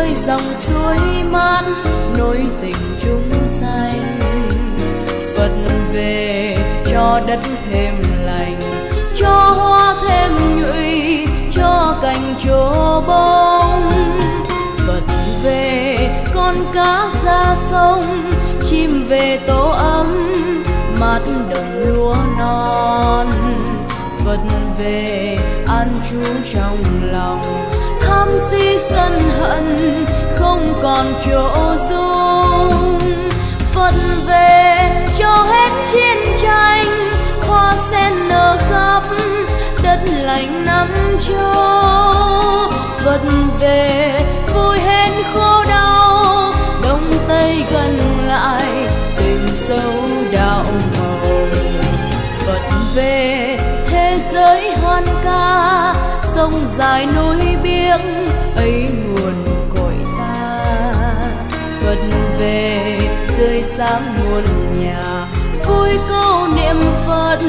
khơi dòng suối mát nối tình chúng sanh. Phật về cho đất thêm lành, cho hoa thêm nhụy, cho cành trổ bông. Phật về con cá ra sông, chim về tổ ấm mát đồng lúa non. Phật về an trú trong lòng, tham si sân hận không còn chỗ dung. Phật về cho hết chiến tranh, hoa sen nở khắp đất lành năm châu. Phật về vui hết khổ đau, đông tây gần lại tình sâu đạo màu. Phật về thế giới hoan ca, sông dài núi biếc ấy nguồn cội ta. Phật về tươi sáng muôn nhà, vui câu niệm Phật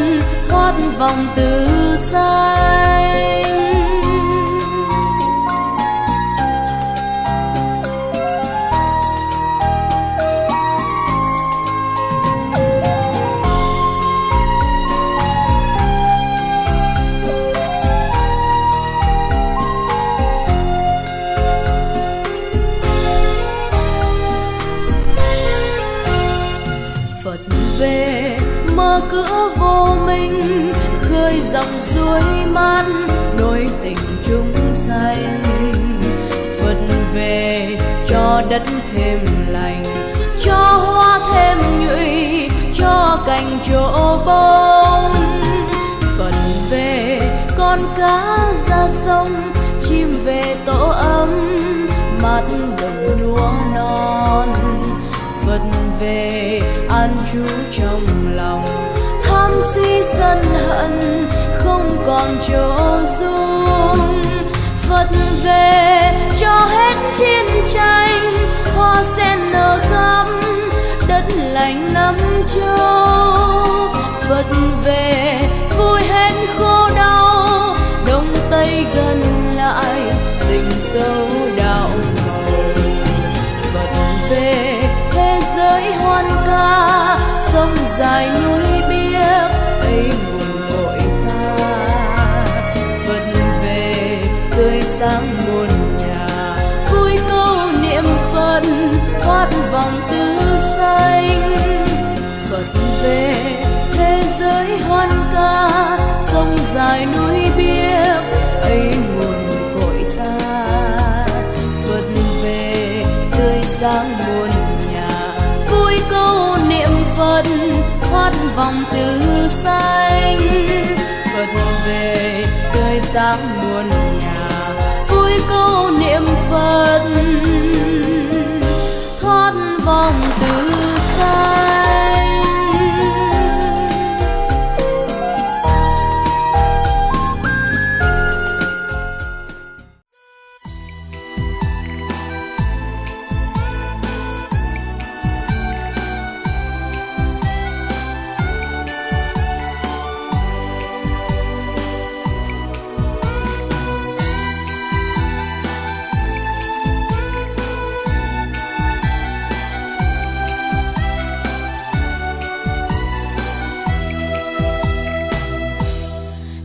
thoát vòng tử sanh. Về mở cửa vô minh, khơi dòng suối mát nối tình chúng sanh. Phật về cho đất thêm lành, cho hoa thêm nhụy, cho cành trổ bông. Phật về con cá ra sông, chim về tổ ấm mát đồng lúa non. Phật về an trú trong lòng, tham si sân hận không còn chỗ dung. Phật về cho hết chiến tranh, hoa sen nở khắp đất lành năm châu. Phật về vui hết khổ đau, đông tây gần lại tình sâu đạo màu. Phật về thế giới hoan ca, sông dài núi biếc ấy nguồn cội ta. Phật về tươi sáng muôn nhà, vui câu niệm Phật thoát vòng tử sanh. Phật về thế giới hoan ca, sông dài núi biếc ấy nguồn cội ta. Phật về tươi sáng muôn vui câu niệm Phật thoát vòng tử sanh. Phật về tươi sáng muôn nhà, vui câu niệm Phật thoát vòng tử sanh.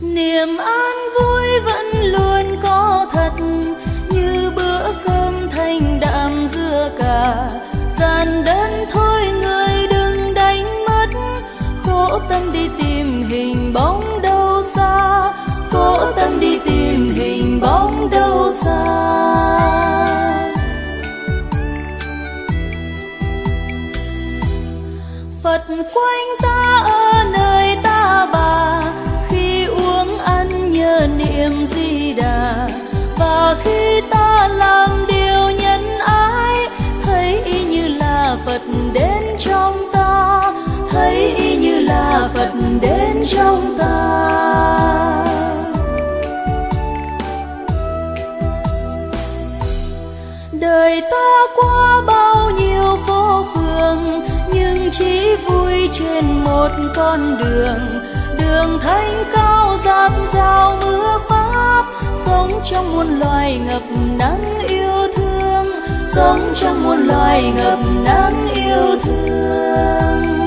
Niềm an vui vẫn luôn có thật, như bữa cơm thanh đạm dưa cà. Gian đơn thôi người đừng đánh mất, khổ tâm đi tìm hình bóng đâu xa, khổ tâm đi tìm hình bóng đâu xa. Phật quanh ta ở nơi ta bà, nhớ niệm Di Đà. Và khi ta làm điều nhân ái, thấy y như là Phật đến trong ta, thấy y như là Phật đến trong ta. Đời ta qua bao nhiêu phố phường, nhưng chỉ vui trên một con đường. Đường thanh cao dạt dào mưa pháp, sống trong muôn loài ngập nắng yêu thương, sống trong muôn loài ngập nắng yêu thương.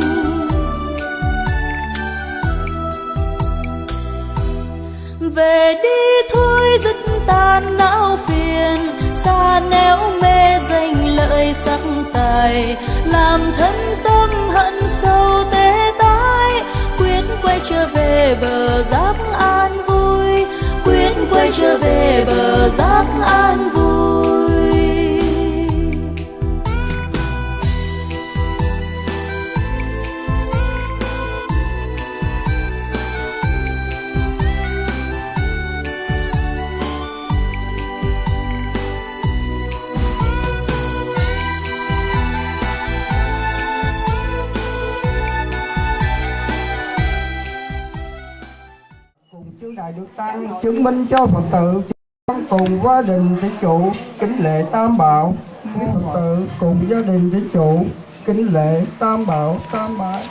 Về đi thôi dứt tan não phiền, xa nẻo mê danh lợi sắc tài, làm thân tâm hận sâu tê tái. Quyết quay trở về bờ giác an vui, quyết quay trở về bờ giác an vui. Đài được tăng chứng minh cho Phật tử cùng gia đình tỷ chủ kính lễ tam bảo. Quý Phật tử cùng gia đình tỷ chủ kính lễ tam bảo tam bái.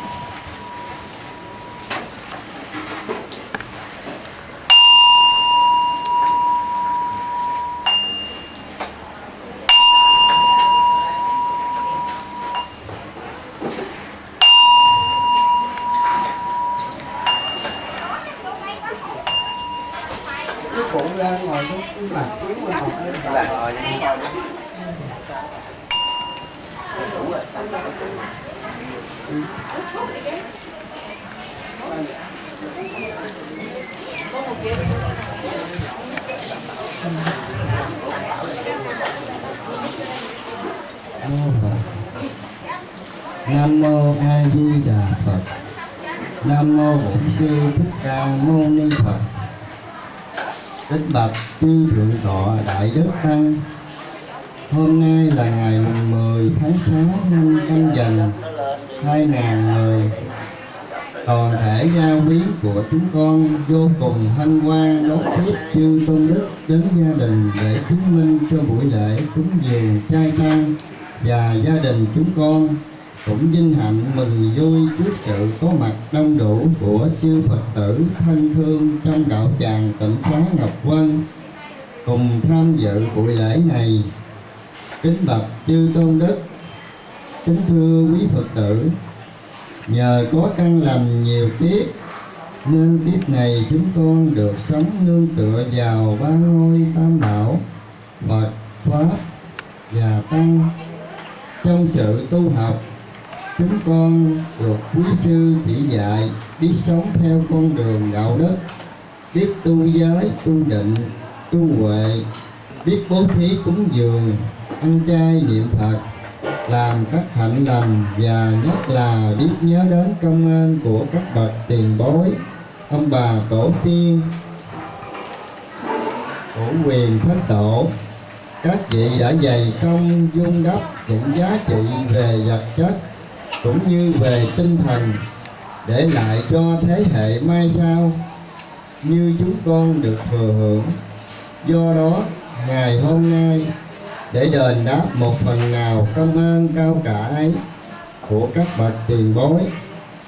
Cụ ra ngồi cái mặt kiếm mà ngồi Nam mô A Di Đà Phật. Nam mô Bổn Sư Thích Ca Mâu Ni Phật. Kính bạch chư thượng tọa đại đức tăng, hôm nay là ngày 10 tháng 6 năm Canh Dần 2010. Toàn thể gia quyến của chúng con vô cùng hân hoan đón tiếp chư tôn đức đến gia đình để chứng minh cho buổi lễ cúng dường trai tăng, và gia đình chúng con cũng vinh hạnh mừng vui trước sự có mặt đông đủ của chư Phật tử thân thương trong đạo tràng Tịnh Xá Ngọc Vân cùng tham dự buổi lễ này. Kính bạch chư tôn đức, kính thưa quý Phật tử, nhờ có căn lành nhiều kiếp nên kiếp này chúng con được sống nương tựa vào ba ngôi tam bảo Phật, Pháp và Tăng. Trong sự tu học, chúng con được quý sư chỉ dạy biết sống theo con đường đạo đức, biết tu giới, tu định, tu huệ, biết bố thí cúng dường, ăn chay niệm Phật, làm các hạnh lành, và nhất là biết nhớ đến công ơn của các bậc tiền bối, ông bà tổ tiên, cổ quyền thất tổ. Các vị đã dày công vun đắp những giá trị về vật chất cũng như về tinh thần để lại cho thế hệ mai sau như chúng con được thừa hưởng. Do đó ngày hôm nay, để đền đáp một phần nào công ơn cao cả ấy của các bậc tiền bối,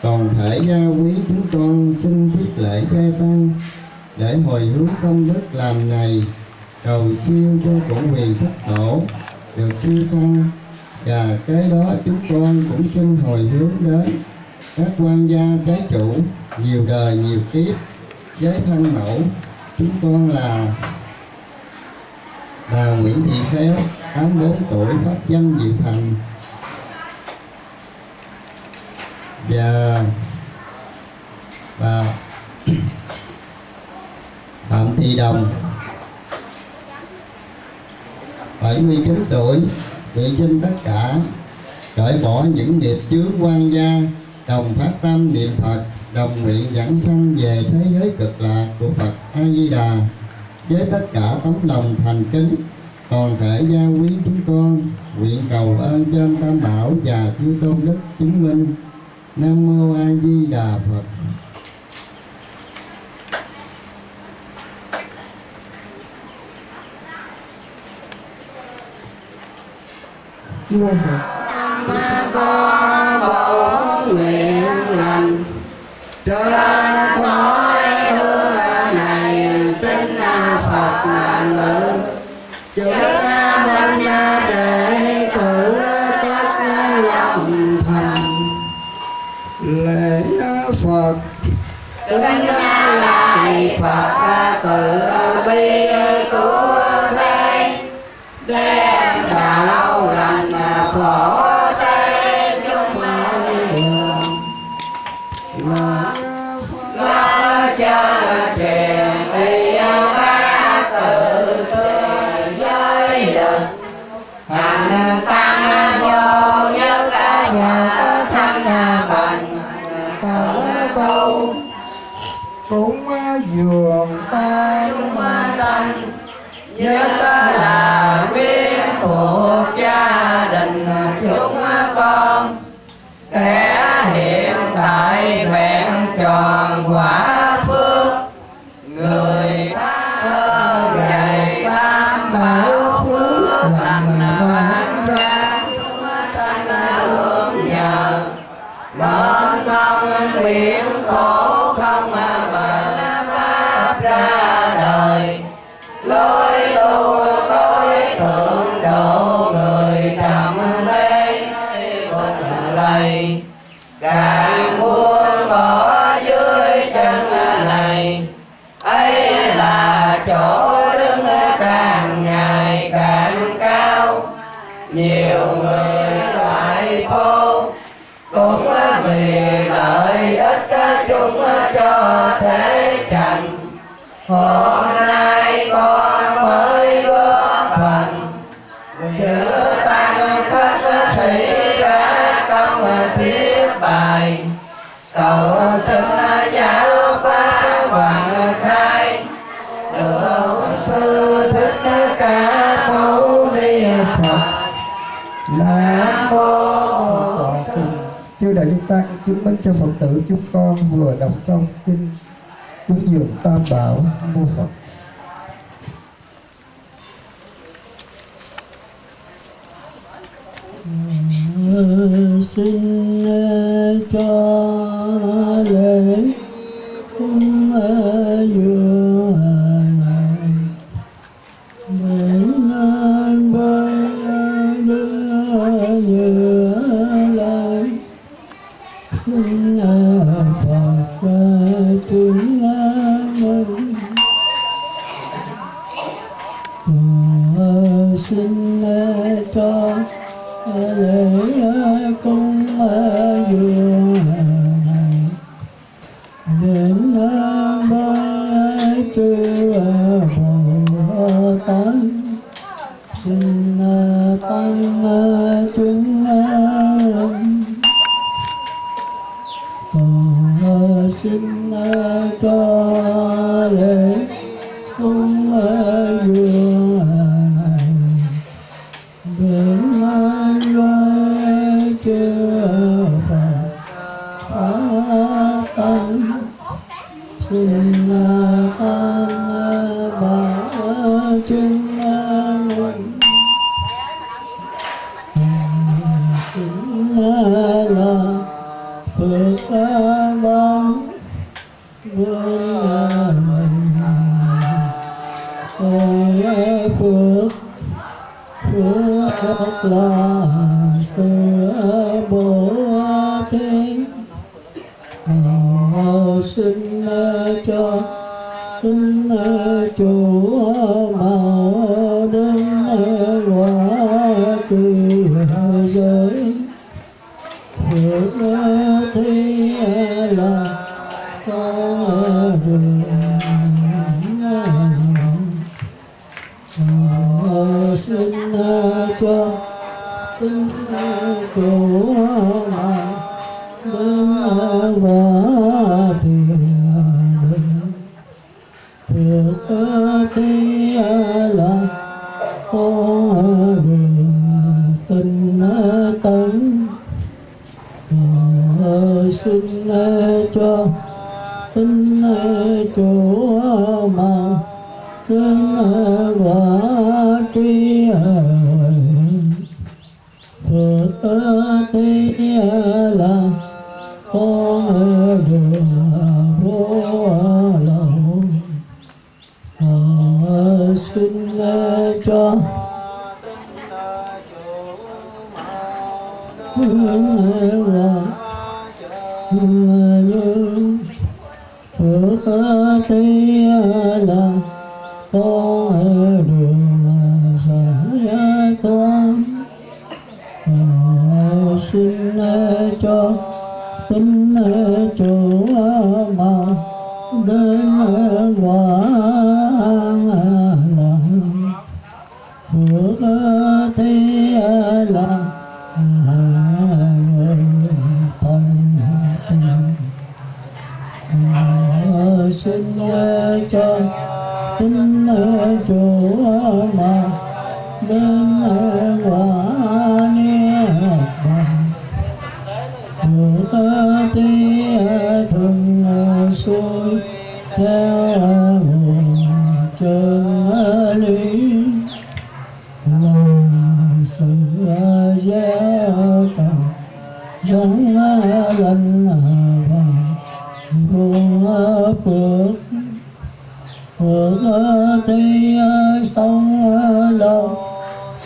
toàn thể gia quyến chúng con xin thiết lễ trai tăng để hồi hướng công đức lành này, cầu siêu cho cổ quyền thất tổ được siêu tăng. Và cái đó chúng con cũng xin hồi hướng đến các quan gia trái chủ nhiều đời nhiều kiếp với thân mẫu. Chúng con là bà Nguyễn Thị Khéo, 84 tuổi, pháp danh Diệu Thành, và bà Phạm Thị Đồng, 79 tuổi, nguyện xin tất cả cởi bỏ những nghiệp chướng quan gia, đồng phát tâm niệm Phật, đồng nguyện giảng sanh về thế giới cực lạc của Phật A Di Đà với tất cả tấm lòng thành kính. Toàn thể gia quyến chúng con nguyện cầu ơn trên Tam Bảo và chư tôn đức chứng minh. Nam mô A Di Đà Phật. Con bầu nguyện lành trên cõi hương này, xin Phật ngự chứng minh để nhất là quyến thuộc gia đình chúng con, kẻ hiện tại vẹn tròn quả phước, người ta dạy tam bảo phước lành ban ra chúng sanh hưởng nhờ, mong mong biển khổ không bệnh pháp ra đời, lối tu tối thượng độ người trầm mê cùng lầy, càng buông bỏ dưới chân này, ấy là chỗ đứng càng ngày càng cao, nhiều người lại khô cũng vì lợi ích chúng cho thế trần. Hôm nay con mới góp phần giữ tăng khách sĩ ra công thiết bài, cầu xin giáo pháp hoàng khai, được sư thích ca mâu ni Phật. Nam mô Bổn Sư. Chư Đại Đức Tăng chứng minh cho Phật tử chúng con vừa đọc xong kinh cúng dường Tam Bảo. Mô Phật. Xin cho lễ cúng dường này đến với Đức Như Lai, xin Phật chứng minh, xin cho lễ cúng dường này đến với chư Bồ Tát, xin tăng chúng xin cho lễ cúng dường này đến với chư Phật tăng, xin tăng bảo chúng xin là phước báo với mình, phước phước là sự bố thí, xin cho xin chủ mạo đến quả trì giới, phước thí là con đường xin cho xin chủ mà đến quả thiền định, phước thí là con đường tinh tấn, xin cho xin chủ mà đến quả trí huệ, phước thí là con đường vô lậu, xin cho như phước thí là con đường giải thoát, xin cho xin chủ mà đến quả an lạc, phước thí là xin cho xin chủ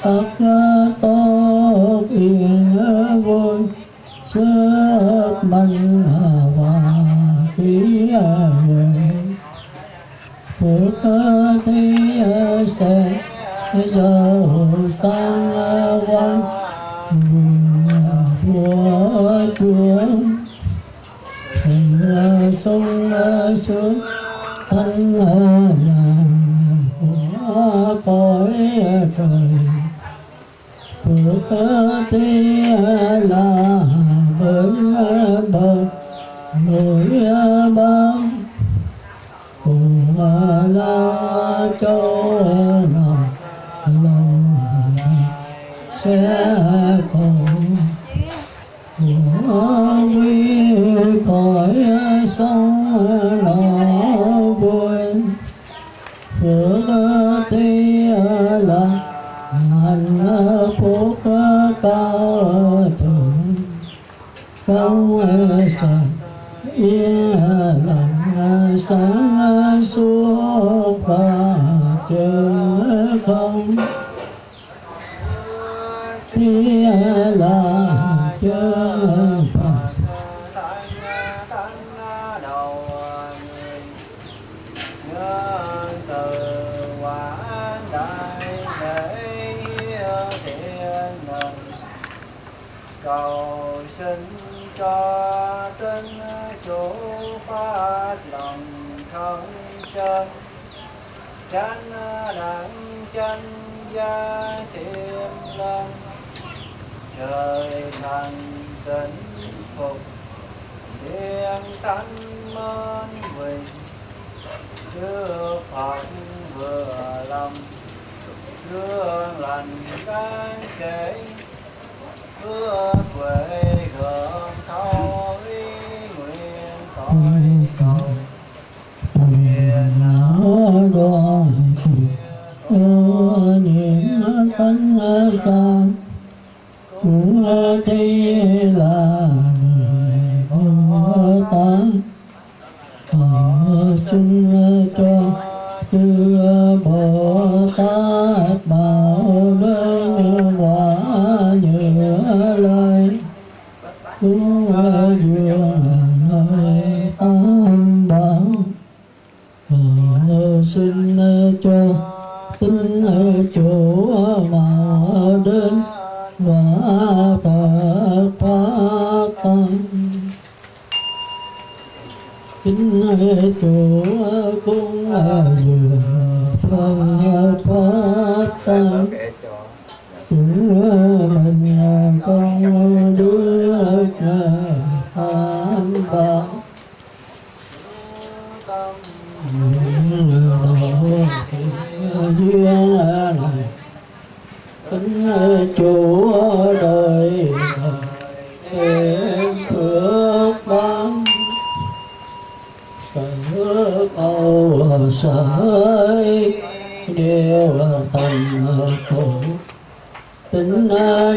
sắc tốt yên vui sức mạnh và trí huệ phước thi sẽ giàu sang quan quyền của Chúa sung sướng thanh nhàn của cõi trời phước thi là bên bờ núi băng cùng lao châu nào lòng sẽ còn của quy cõi sông nó vui phước thi là hạnh phúc cao thượng trong sạch yên lặng sáng suốt và trường không thi là chân Phật cầu xin cho tin chủ phát lòng không chân chánh đẳng chánh gia thiện lăng trời thành tịnh phục điện thánh mến quỳnh trước Phật vừa lòng gương lành đáng kể ước huệ gồm thâu ý nguyện tội cầu nguyện áo đoàn niệm tánh sang cũng thi là người Bồ Tát xin cho chư Bồ Tát bảo đến quả như lai cũng dường nơi tam bảo xin cho tín chủ màu đến quả Phật phát tâm kính chủ cũng dường Phật phát tâm mình con đứa tam bảo duyên này kính chủ đời thêm phước ban sở cầu sở đều tầm cụ tính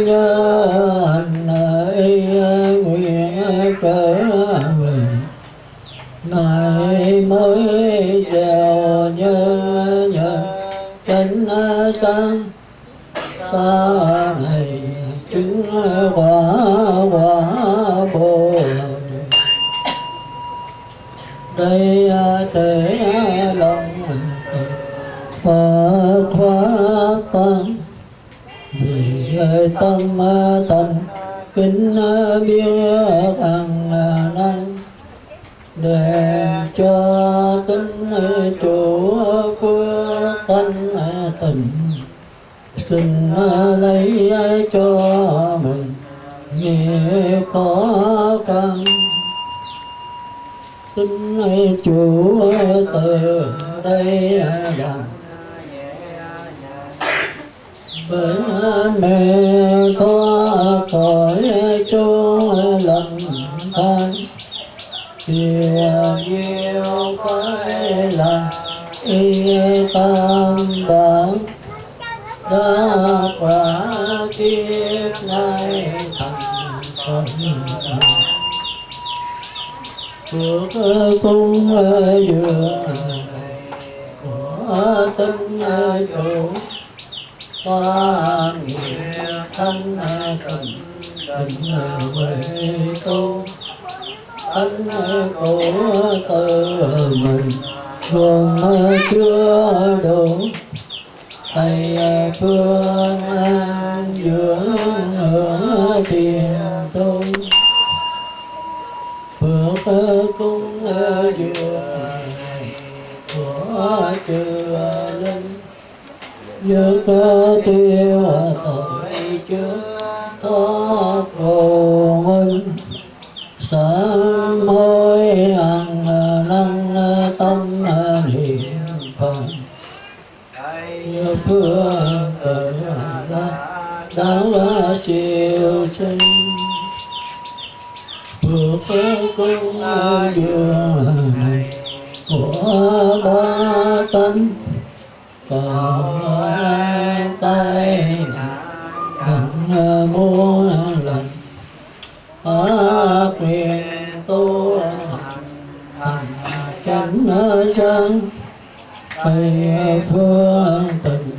nhớ anh ơi nguyện trở về ngài mới gieo nhớ chánh sáng xa ngày chứng quả bồ đây tế lòng Phật khóa tăng vì tâm tận kính biết hằng năng để cho tính chủ của tánh tình xin lấy cho mình như có căn kính chủ từ đây rằng bên mẹ có cõi chung lầm than nhiều cái là y tam bản đã quả kiếp nay thành phước cung dường của tinh chủ ta nghĩa thanh tịnh định huệ tu thánh của tự mình gồm chưa đủ thầy phương an dưỡng hưởng tiền tu phước cung dường của chư linh dứt tiêu tội trước thoát vô minh sám hối hằng năng tâm niệm phật như phương tự la đáng siêu sinh phước cung dường này của ba tánh cầu an tai nạn muôn lần nguyện tu hành chánh sáng tây phương tịnh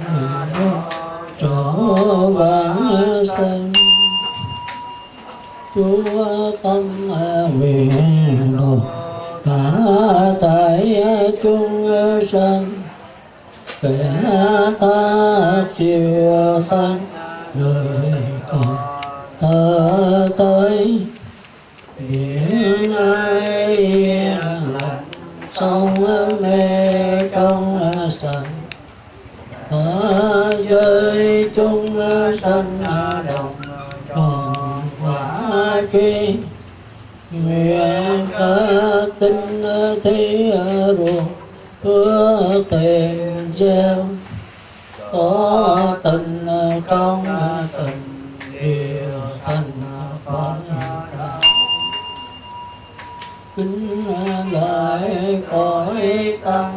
chỗ vãng sanh chúa tâm nguyện độ cả tại chúng sanh kẻ ta siêu thân người còn thơ tới biển ai yên lặng sông mê trong sạch ở giới chúng sanh đồng còn quả tri nguyện khả tinh thế ruột ước tìm gieo có tình trong tình điều thành Phật kính lại cõi tâm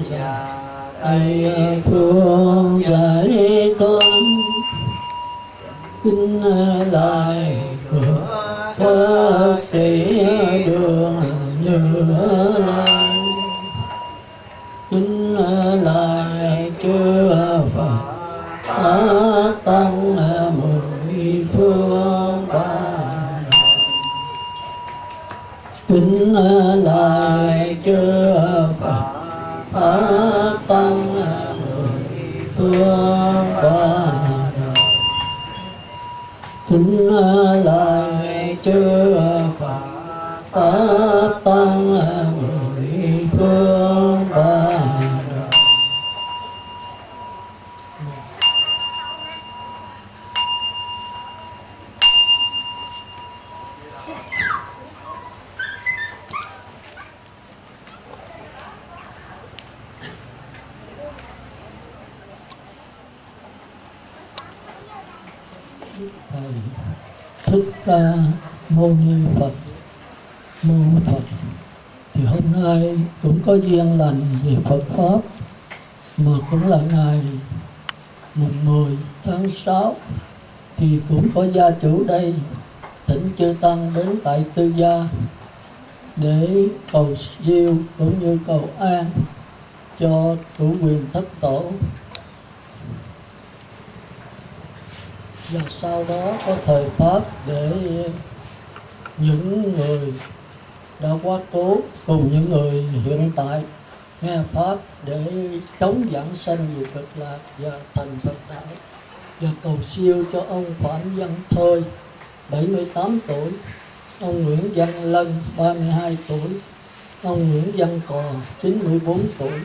già tây phương giải thoát kính lại cửa Phật sĩ đường Như Lai kính lại chư Phật Pháp tăng mười phương ba kính lại chư Phật Pháp tăng mười phương ba kính lại chư Phật Pháp tăng mười phương ba Thích Ca Mâu Ni Phật mô Phật. Thì hôm nay cũng có duyên lành về Phật Pháp, mà cũng là ngày mùng 10 tháng 6 thì cũng có gia chủ đây thỉnh chư tăng đến tại Tư Gia để cầu siêu cũng như cầu an cho chủ quyền thất tổ. Và sau đó có thời Pháp để những người đã quá cố cùng những người hiện tại nghe Pháp để chống giảng sanh về Cực Lạc và thành Phật đạo. Và cầu siêu cho ông Phạm Văn Thơi 78 tuổi, ông Nguyễn Văn Lân 32 tuổi, ông Nguyễn Văn Cò 94 tuổi.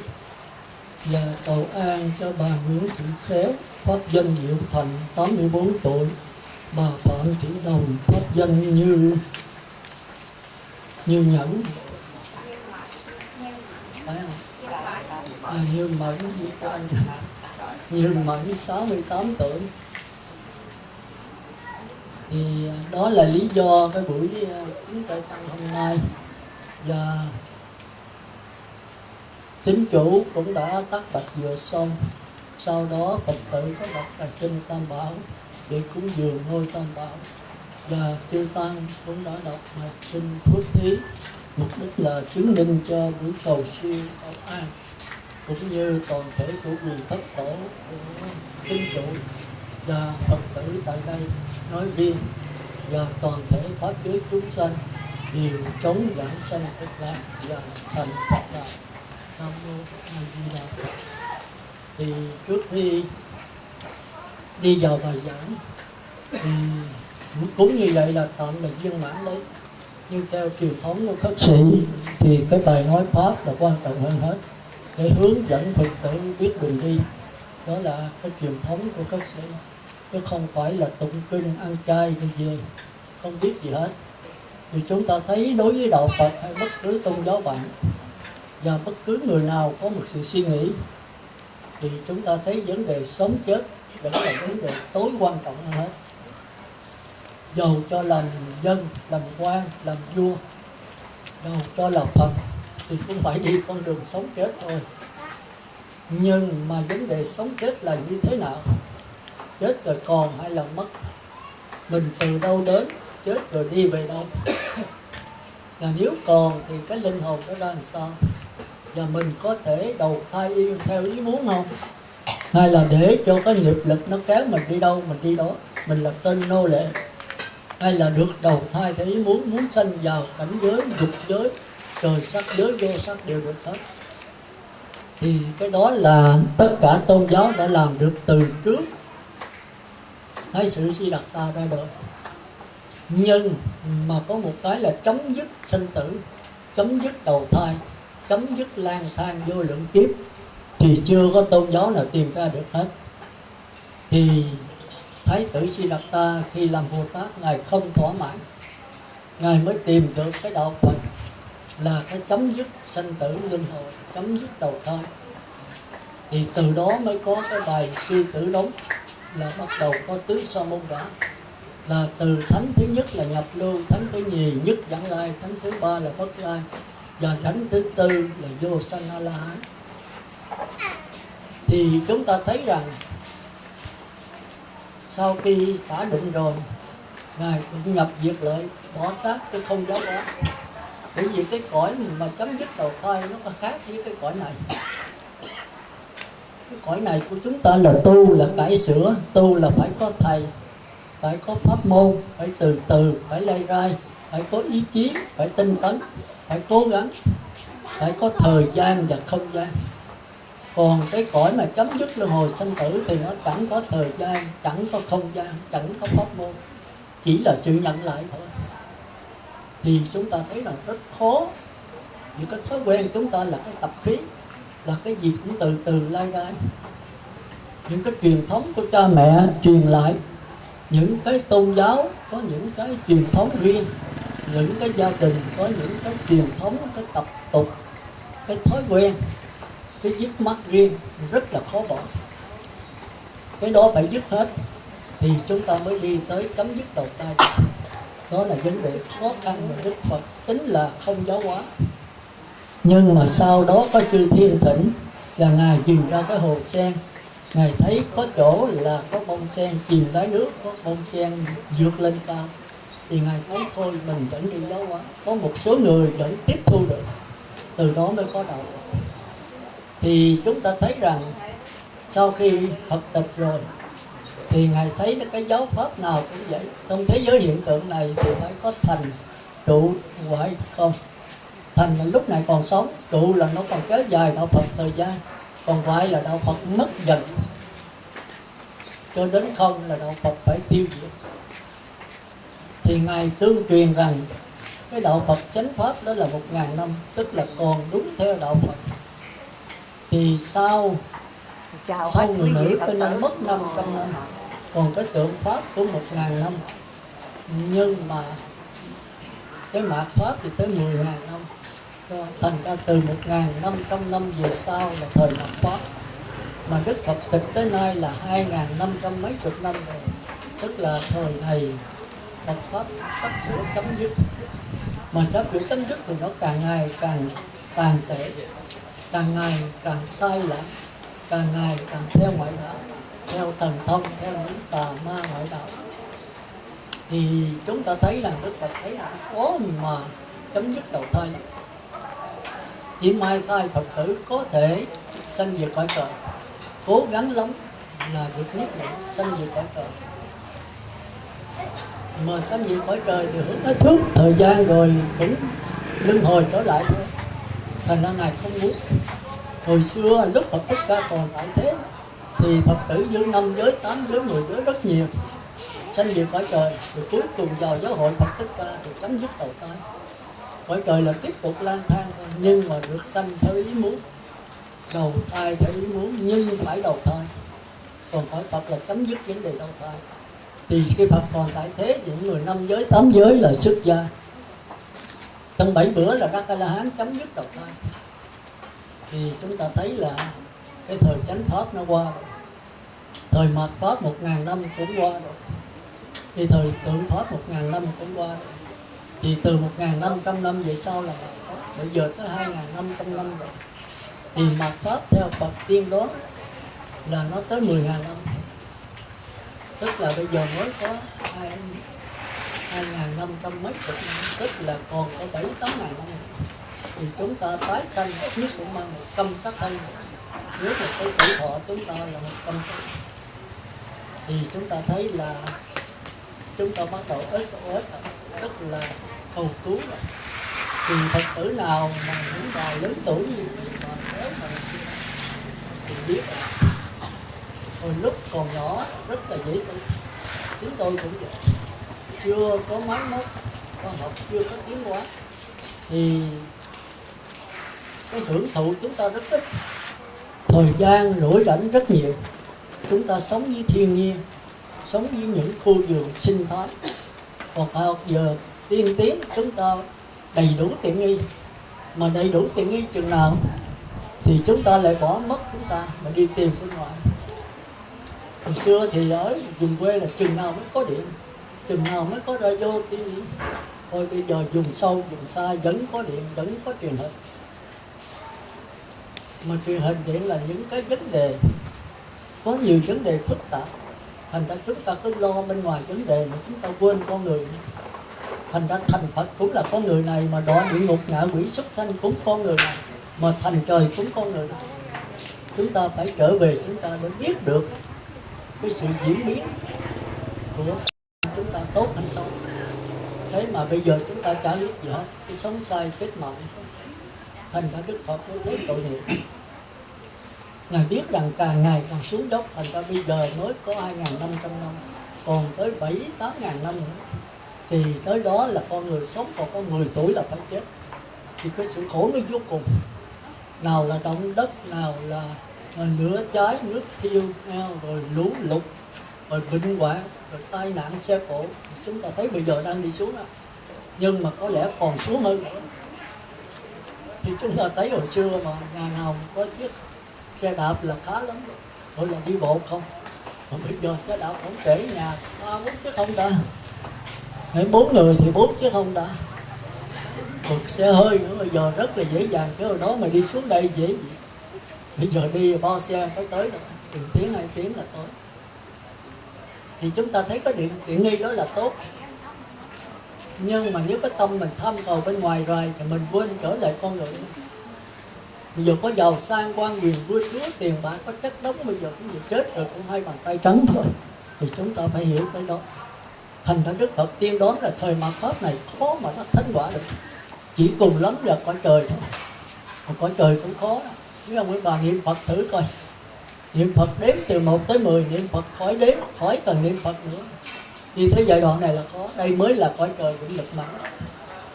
Và cầu an cho bà Nguyễn Thị Khéo pháp danh Diệu Thành 84 tuổi, bà Phạm Thị Đồng pháp danh Như Nhẫn, Như Mẫn, Như Mẫn 68 tuổi. Thì đó là lý do cái buổi chúng tôi tăng hôm nay. Và tín chủ cũng đã tắt bạch vừa xong. Sau đó Phật tử có đọc bài kinh Tam Bảo để cúng dường ngôi Tam Bảo. Và chư tăng cũng đã đọc bài kinh Phước Thí, mục đích là chứng minh cho buổi cầu siêu cầu an cũng như toàn thể của quyền thất tổ của kinh trụ và Phật tử tại đây nói riêng và toàn thể pháp giới chúng sanh đều chống giảng sanh Cực Lạc và thành Phật đạo. Nam mô A Di Đà Phật. Thì trước khi đi vào bài giảng thì cũng như vậy là tạm là viên mãn đấy. Nhưng theo truyền thống của các sĩ thì cái bài nói pháp là quan trọng hơn hết để hướng dẫn Phật tử biết đường đi. Đó là cái truyền thống của các sĩ, chứ không phải là tụng kinh ăn chay đi về không biết gì hết. Thì chúng ta thấy đối với đạo Phật hay bất cứ tôn giáo bạn và bất cứ người nào có một sự suy nghĩ thì chúng ta thấy vấn đề sống chết vẫn là vấn đề tối quan trọng hơn hết. Dầu cho làm dân, làm quan, làm vua, dầu cho là Phật thì cũng phải đi con đường sống chết thôi. Nhưng mà vấn đề sống chết là như thế nào? Chết rồi còn hay là mất? Mình từ đâu đến, chết rồi đi về đâu? Và nếu còn thì cái linh hồn nó ra làm sao? Và mình có thể đầu thai yêu theo ý muốn không? Hay là để cho cái nghiệp lực nó kéo mình đi đâu mình đi đó, mình là tên nô lệ? Hay là được đầu thai theo ý muốn sanh vào cảnh giới, dục giới, trời sắc giới, vô sắc đều được hết. Thì cái đó là tất cả tôn giáo đã làm được từ trước Thái sử Di Đạt Ta ra đời. Nhưng mà có một cái là chấm dứt sinh tử, chấm dứt đầu thai, chấm dứt lang thang vô lượng kiếp thì chưa có tôn giáo nào tìm ra được hết. Thì Thái tử Di Đạt Ta khi làm Bồ Tát, Ngài không thỏa mãn, Ngài mới tìm được cái đạo Phật là cái chấm dứt sanh tử luân hồi, chấm dứt đầu thai. Thì từ đó mới có cái bài Sư Tử Đống, là bắt đầu có tứ sa môn đã. Là từ thánh thứ nhất là nhập lưu, thánh thứ nhì nhất vãng lai, thánh thứ ba là bất lai, và thánh thứ tư là vô sanh A La Hán. Thì chúng ta thấy rằng sau khi xả định rồi, Ngài cũng nhập diệt lợi, bỏ xác cái không giáo hóa. Bởi vì cái cõi mà chấm dứt đầu thai nó có khác với cái cõi này. Cái cõi này của chúng ta là tu, là cải sửa, tu là phải có thầy, phải có pháp môn, phải từ từ, phải lay rai, phải có ý chí, phải tinh tấn, phải cố gắng, phải có thời gian và không gian. Còn cái cõi mà chấm dứt luân hồi sanh tử thì nó chẳng có thời gian, chẳng có không gian, chẳng có pháp môn, chỉ là sự nhận lại thôi. Thì chúng ta thấy là rất khó. Vì cái thói quen chúng ta là cái tập khí, là cái gì cũng từ từ lai rai. Những cái truyền thống của cha mẹ truyền lại, những cái tôn giáo có những cái truyền thống riêng, những cái gia đình có những cái truyền thống, cái tập tục, cái thói quen, cái dứt mắt riêng rất là khó bỏ. Cái đó phải dứt hết thì chúng ta mới đi tới chấm dứt đầu thai. Đó là vấn đề khó khăn mà Đức Phật tính là không giáo hóa. Nhưng mà sau đó có chư Thiên Thỉnh và Ngài nhìn ra cái hồ sen, Ngài thấy có chỗ là có bông sen chìm đáy nước, có bông sen vượt lên cao, thì Ngài thấy thôi mình vẫn đi giáo hóa. Có một số người vẫn tiếp thu được, từ đó mới có đạo. Thì chúng ta thấy rằng sau khi Phật tịch rồi thì Ngài thấy cái giáo pháp nào cũng vậy. Trong thế giới hiện tượng này thì phải có thành, trụ, hoại không. Thành là lúc này còn sống, trụ là nó còn kéo dài đạo Phật thời gian, còn hoại là đạo Phật mất dần, cho đến không là đạo Phật phải tiêu diệt. Thì Ngài tương truyền rằng cái đạo Phật chánh pháp đó là 1000 năm, tức là còn đúng theo đạo Phật. Thì sau người nữ cho nên mất 500 năm, còn cái tượng pháp của 1000 năm. Nhưng mà cái mạt pháp thì tới 10.000 năm. Thành ra từ 1.500 năm về sau là thời mạt pháp. Mà Đức Phật tịch tới nay là 2.500 mấy chục năm rồi. Tức là thời này Phật pháp sắp sửa chấm dứt. Mà sắp sửa chấm dứt thì nó càng ngày càng tàn tệ, càng ngày càng sai lạc, càng ngày càng theo ngoại đạo, theo thần thông, theo những tà ma ngoại đạo. Thì chúng ta thấy rằng Đức Phật thấy là khó mà chấm dứt đầu thai. Chỉ mai thai Phật tử có thể sanh về cõi trời, cố gắng lắm là được nhất niệm sanh về cõi trời. Mà sanh về cõi trời thì hưởng hết thước thời gian rồi cũng luân hồi trở lại thôi. Thành ra Ngài không muốn. Hồi xưa lúc Phật Thích Ca còn tại thế thì Phật tử giữ 5 giới, 8 giới, 10 giới rất nhiều, sanh về cõi trời. Rồi cuối cùng vào giáo hội Phật Thích Ca thì chấm dứt đầu thai. Cõi trời là tiếp tục lang thang thôi, nhưng mà được sanh theo ý muốn, đầu thai theo ý muốn, nhưng phải đầu thai. Còn cõi Phật là chấm dứt vấn đề đầu thai. Thì khi Phật còn tại thế, những người 5 giới, 8 giới là xuất gia. Trong 7 bữa là Đắc A La Hán chấm dứt đầu thai. Thì chúng ta thấy là cái thời chánh pháp nó qua rồi, thời mạt pháp 1000 năm cũng qua rồi, thì thời tượng pháp 1000 năm cũng qua rồi. Thì từ 1500 năm về sau là mạt pháp, bây giờ tới 2500 năm rồi. Thì mạt pháp theo Phật tiên đoán là nó tới 10.000 năm, tức là bây giờ mới có 2.500 mấy chục năm, tức là còn có 7-8 ngàn năm. Thì chúng ta tái sanh ít nhất cũng mang 100 sắc thân. Nếu mà cái tuổi thọ chúng ta là 100 sắc, thì chúng ta thấy là chúng ta bắt đầu SOS, tức là cầu cứu rồi. Thì Phật tử nào mà những bà lớn tuổi như bà thế mà thì biết rồi. Hồi lúc còn nhỏ rất là dễ thương, chúng tôi cũng vậy, chưa có máy móc khoa học, chưa có tiến hóa, thì cái hưởng thụ chúng ta rất ít, thời gian rỗi rảnh rất nhiều. Chúng ta sống với thiên nhiên, sống với những khu vườn sinh thái. Còn học giờ tiên tiến chúng ta đầy đủ tiện nghi, mà đầy đủ tiện nghi chừng nào thì chúng ta lại bỏ mất chúng ta mà đi tìm bên ngoài. Hồi xưa thì ở vùng quê là chừng nào mới có điện, chừng nào mới có radio, TV. Thôi bây giờ vùng sâu, vùng xa vẫn có điện, vẫn có truyền hình. Mà truyền hình điện là những cái vấn đề, có nhiều vấn đề phức tạp. Thành ra chúng ta cứ lo bên ngoài vấn đề mà chúng ta quên con người. Thành ra thành Phật cũng là con người này, mà đọa địa ngục ngạ quỷ súc sanh cũng con người này, mà thành trời cũng con người này. Chúng ta phải trở về chúng ta để biết được cái sự diễn biến của chúng ta tốt hay xấu. Thế mà bây giờ chúng ta chả biết gì hết, cái sống sai chết mộng. Thành ra Đức Phật mới thấy tội nghiệp. Ngài biết rằng càng ngày càng xuống dốc, thành ra bây giờ mới có 2.500 năm, còn tới 7-8 ngàn năm nữa. Thì tới đó là con người sống còn có 10 tuổi là phải chết. Thì cái sự khổ nó vô cùng. Nào là động đất, nào là lửa cháy, nước thiêu, rồi lũ lụt, rồi bệnh hoạn, rồi tai nạn xe cộ. Chúng ta thấy bây giờ đang đi xuống đó, nhưng mà có lẽ còn xuống hơn nữa. Thì chúng ta thấy hồi xưa mà nhà nào có chiếc xe đạp là khá lắm rồi, thôi là đi bộ không. Mà bây giờ xe đạp không kể, nhà 3-4 chiếc Honda, 4 người thì 4 chiếc Honda. Còn xe hơi nữa bây giờ rất là dễ dàng, chứ hồi đó mà đi xuống đây dễ gì. Bây giờ đi bao xe phải tới rồi, từ tiếng 2 tiếng là tới. Thì chúng ta thấy cái tiện nghi đó là tốt. Nhưng mà nếu cái tâm mình tham cầu bên ngoài rồi thì mình quên trở lại con người. Bây giờ có giàu sang quan quyền vua chúa tiền bạc có chất đống, bây giờ cũng gì chết rồi cũng 2 bàn tay trắng thôi. Thì chúng ta phải hiểu cái đó. Thành ra Đức Phật tiên đoán là thời mạt pháp này khó mà nó thánh quả được, chỉ cùng lắm là cõi trời thôi. Mà cõi trời cũng khó. Nếu ông bà niệm Phật thử coi, niệm Phật đếm từ 1 tới 10, niệm Phật khỏi đếm, khỏi cần niệm Phật nữa. Đi tới giai đoạn này là có, đây mới là cõi trời vĩnh lực mạnh.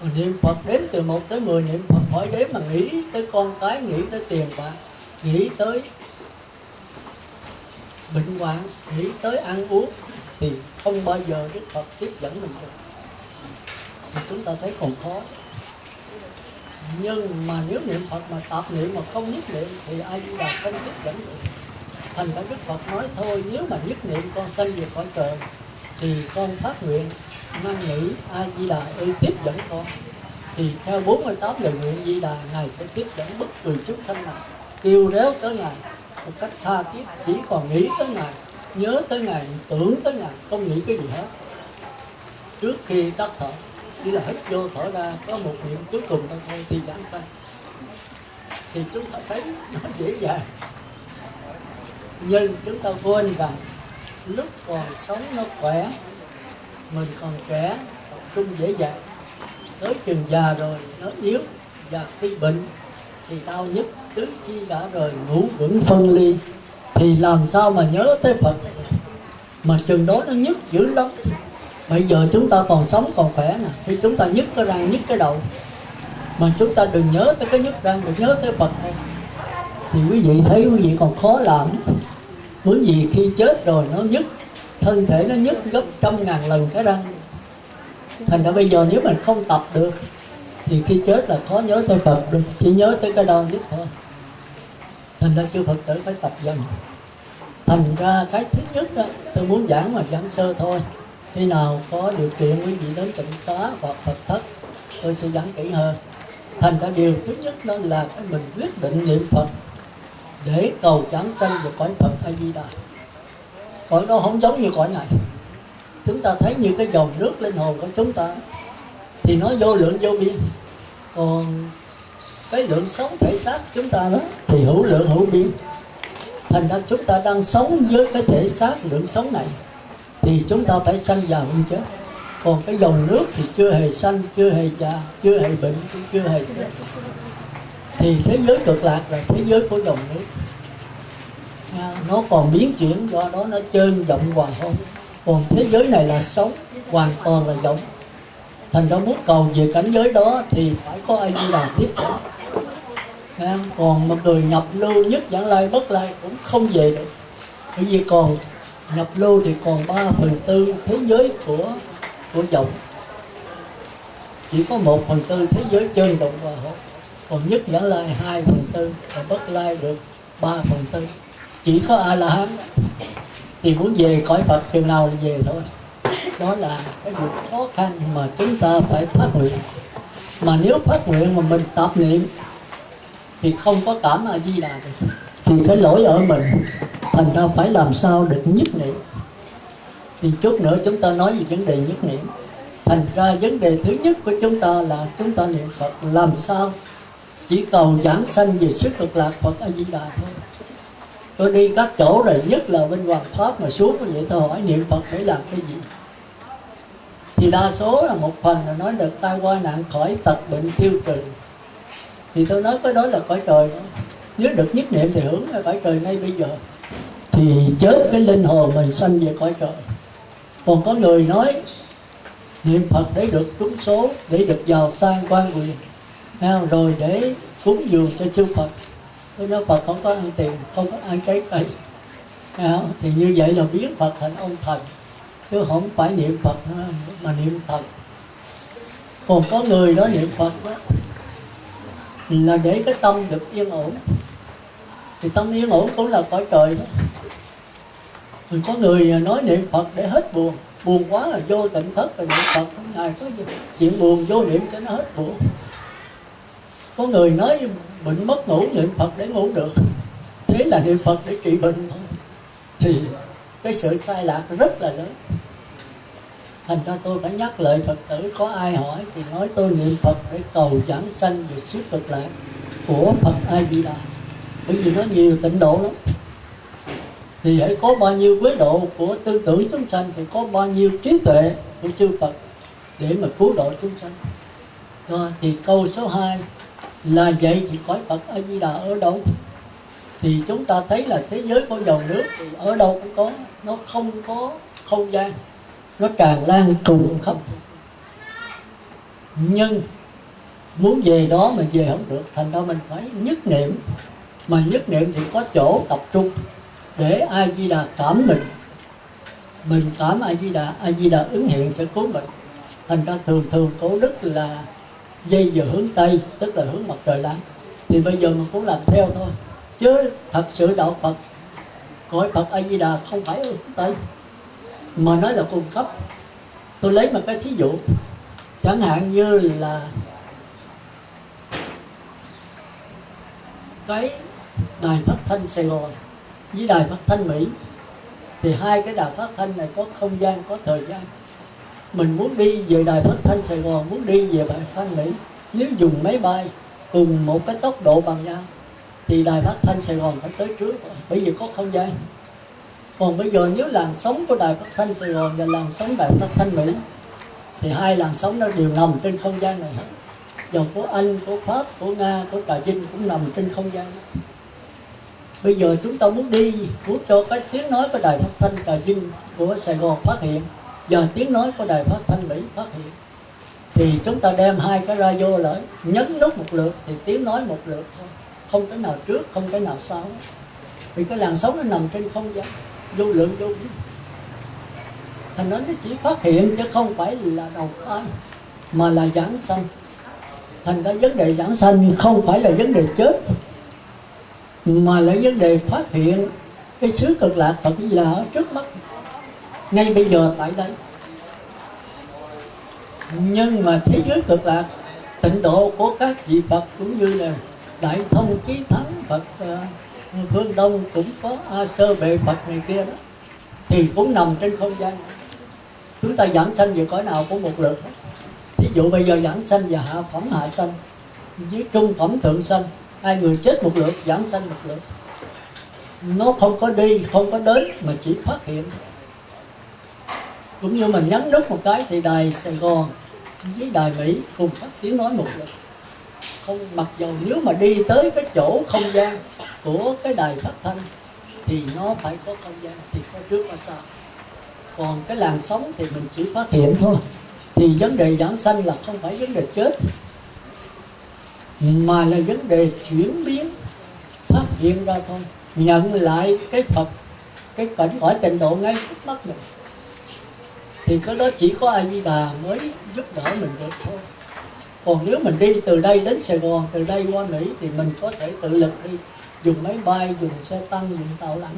Mà niệm Phật đếm từ 1 tới 10, niệm Phật khỏi đếm mà nghĩ tới con cái, nghĩ tới tiền bạc, nghĩ tới bệnh hoạn, nghĩ tới ăn uống, thì không bao giờ Đức Phật tiếp dẫn mình được. Thì chúng ta thấy còn khó. Nhưng mà nếu niệm Phật mà tạp niệm mà không nhất niệm thì A Di Đà không tiếp dẫn được. Thành ra Đức Phật nói thôi, nếu mà nhất niệm con sanh về cõi trời thì con phát nguyện mang nghĩ A Di Đà ơi tiếp dẫn con. Thì theo 48 lời nguyện Di Đà, Ngài sẽ tiếp dẫn bất cứ chúng sanh nào kêu réo tới Ngài một cách tha thiết, chỉ còn nghĩ tới Ngài, nhớ tới Ngài, tưởng tới Ngài, không nghĩ cái gì hết. Trước khi tắt thở, đi là hít vô thở ra, có một niệm cuối cùng thôi thì giảng sanh. Thì chúng ta thấy nó dễ dàng. Nhưng chúng ta quên rằng lúc còn sống nó khỏe, mình còn trẻ, tập trung dễ dàng. Tới chừng già rồi nó yếu, và khi bệnh thì đau nhức tứ chi đã rồi, ngủ vững phân ly, thì làm sao mà nhớ tới Phật. Mà chừng đó nó nhức dữ lắm. Bây giờ chúng ta còn sống còn khỏe nè, thì chúng ta nhức cái răng nhức cái đầu, mà chúng ta đừng nhớ tới cái nhức răng, đừng nhớ tới Phật thôi. Thì quý vị thấy quý vị còn khó làm. Bởi vì khi chết rồi nó nhức, thân thể nó nhức gấp 100.000 lần cái răng. Thành ra bây giờ nếu mình không tập được thì khi chết là khó nhớ tới Phật được, chỉ nhớ tới cái đau nhức thôi. Thành ra chư Phật tử phải tập dần. Thành ra cái thứ nhất đó, tôi muốn giảng mà giảng sơ thôi. Khi nào có điều kiện quý vị đến tịnh xá hoặc Phật thất, tôi sẽ giảng kỹ hơn. Thành ra điều thứ nhất đó là cái mình quyết định niệm Phật để cầu giảng sanh về cõi Phật A Di Đà. Cõi đó không giống như cõi này. Chúng ta thấy như cái dòng nước linh hồn của chúng ta thì nó vô lượng vô biên, còn cái lượng sống thể xác chúng ta đó thì hữu lượng hữu biên. Thành ra chúng ta đang sống với cái thể xác lượng sống này thì chúng ta phải sanh già bệnh chết. Còn cái dòng nước thì chưa hề sanh, chưa hề già, chưa hề bệnh, chưa hề chết. Thì thế giới cực lạc là thế giới của dòng nước, nó còn biến chuyển, do đó nó trơn rộng hòa hơn. Còn thế giới này là sống, hoàn toàn là rộng. Thành ra muốn cầu về cảnh giới đó thì phải có A Di Đà tiếp dẫn. Còn một người nhập lưu nhất Vãng Lai Bất Lai cũng không về được. Bởi vì còn nhập lưu thì còn 3/4 thế giới của vọng, chỉ có 1/4 thế giới trơn rộng hòa hợp. Còn nhất Vãng Lai 2/4 và Bất Lai được 3/4. Chỉ có A La Hán thì muốn về cõi Phật chừng nào là về thôi. Đó là cái điều khó khăn mà chúng ta phải phát nguyện. Mà nếu phát nguyện mà mình tập niệm thì không có cảm A Di Đà được, thì cái lỗi ở mình. Thành ra phải làm sao được nhất niệm. Thì chút nữa chúng ta nói về vấn đề nhất niệm. Thành ra vấn đề thứ nhất của chúng ta là chúng ta niệm Phật làm sao chỉ cầu giảng sanh về sức cực lạc Phật A Di Đà thôi. Tôi đi các chỗ rồi, nhất là bên Hoàng Pháp mà xuống như vậy, tôi hỏi niệm Phật để làm cái gì, thì đa số là một phần là nói được tai qua nạn khỏi, tật bệnh tiêu trừ. Thì tôi nói cái đó là cõi trời đó. Nếu được nhất niệm thì hưởng ở cõi trời ngay bây giờ, thì chết cái linh hồn mình sanh về cõi trời. Còn có người nói niệm Phật để được trúng số, để được giàu sang quan quyền, rồi để cúng dường cho chư Phật. Tôi nói Phật không có ăn tiền, không có ăn trái cây, thì như vậy là biến Phật thành ông thần, chứ không phải niệm Phật mà niệm thần. Còn có người đó niệm Phật đó là để cái tâm được yên ổn, thì tâm yên ổn cũng là cõi trời đó. Mình có người nói niệm Phật để hết buồn, buồn quá là vô tịnh thất rồi niệm Phật, Ngài có chuyện buồn vô niệm cho nó hết buồn. Có người nói bệnh mất ngủ niệm Phật để ngủ được, thế là niệm Phật để trị bệnh thôi. Thì cái sự sai lạc rất là lớn. Thành ra tôi phải nhắc lại Phật tử, có ai hỏi thì nói tôi niệm Phật để cầu giảng sanh về xứ cực lạc của Phật A Di Đà. Bởi vì nó nhiều tịnh độ lắm. Thì hãy có bao nhiêu quế độ của tư tưởng chúng sanh thì có bao nhiêu trí tuệ của chư Phật để mà cứu độ chúng sanh. Đó, thì câu số 2 là vậy thì cõi Phật A Di Đà ở đâu? Thì chúng ta thấy là thế giới của dòng nước thì ở đâu cũng có, nó không có không gian, nó tràn lan trùng khắp. Nhưng muốn về đó mình về không được, thành ra mình phải nhất niệm. Mà nhất niệm thì có chỗ tập trung để A Di Đà cảm mình cảm A Di Đà ứng hiện sẽ cứu mình. Thành ra thường cổ đức là dây giờ hướng Tây, tức là hướng mặt trời lặn. Thì bây giờ mình cũng làm theo thôi. Chứ thật sự đạo Phật, cõi Phật A Di Đà không phải ở hướng Tây, mà nó là cung cấp. Tôi lấy một cái thí dụ, chẳng hạn như là cái đài phát thanh Sài Gòn với đài phát thanh Mỹ, thì hai cái đài phát thanh này có không gian, có thời gian. Mình muốn đi về đài phát thanh Sài Gòn, muốn đi về đài phát thanh Mỹ, nếu dùng máy bay cùng một cái tốc độ bằng nhau thì đài phát thanh Sài Gòn phải tới trước, bởi vì có không gian. Còn bây giờ nếu làn sóng của đài phát thanh Sài Gòn và làn sóng đài phát thanh Mỹ thì hai làn sóng nó đều nằm trên không gian này hết. Dầu của Anh, của Pháp, của Nga, của Trà Vinh cũng nằm trên không gian đó. Bây giờ chúng ta muốn cho cái tiếng nói của đài phát thanh Trà Vinh của Sài Gòn phát hiện và tiếng nói của đài phát thanh Mỹ phát hiện, thì chúng ta đem hai cái radio lại, nhấn nút một lượt thì tiếng nói một lượt thôi, không cái nào trước, không cái nào sau. Vì cái làn sóng nó nằm trên không gian, vô lượng vô biên. Thành nói nó chỉ phát hiện chứ không phải là đầu thai, mà là giảng sanh. Thành ra vấn đề giảng sanh không phải là vấn đề chết, mà là vấn đề phát hiện cái xứ Cực Lạc Phật Di Đà ở trước mắt, ngay bây giờ tại đây. Nhưng mà thế giới Cực Lạc, tịnh độ của các vị Phật cũng như là Đại Thông Trí Thắng Phật phương Đông, cũng có A Sơ Bệ Phật này kia đó, thì cũng nằm trên không gian. Chúng ta giảng sanh về cõi nào cũng một lượt hết. Thí dụ bây giờ giảng sanh và hạ phẩm hạ sanh với trung phẩm thượng sanh, hai người chết một lượt, giảng sanh một lượt. Nó không có đi, không có đến, mà chỉ phát hiện. Cũng như mình nhấn nút một cái thì đài Sài Gòn với đài Mỹ cùng phát tiếng nói một lượt. Không, mặc dầu nếu mà đi tới cái chỗ không gian của cái đài phát thanh thì nó phải có không gian, thì có trước có sau. Còn cái làn sóng thì mình chỉ phát hiện thôi. Thì vấn đề giảng sanh là không phải vấn đề chết, mà là vấn đề chuyển biến, phát hiện ra thôi, nhận lại cái Phật, cái cảnh cõi tịnh độ ngay trước mắt mình. Thì cái đó chỉ có A Di Đà mới giúp đỡ mình được thôi. Còn nếu mình đi từ đây đến Sài Gòn, từ đây qua Mỹ thì mình có thể tự lực đi, dùng máy bay, dùng xe tăng, dùng tàu lặn.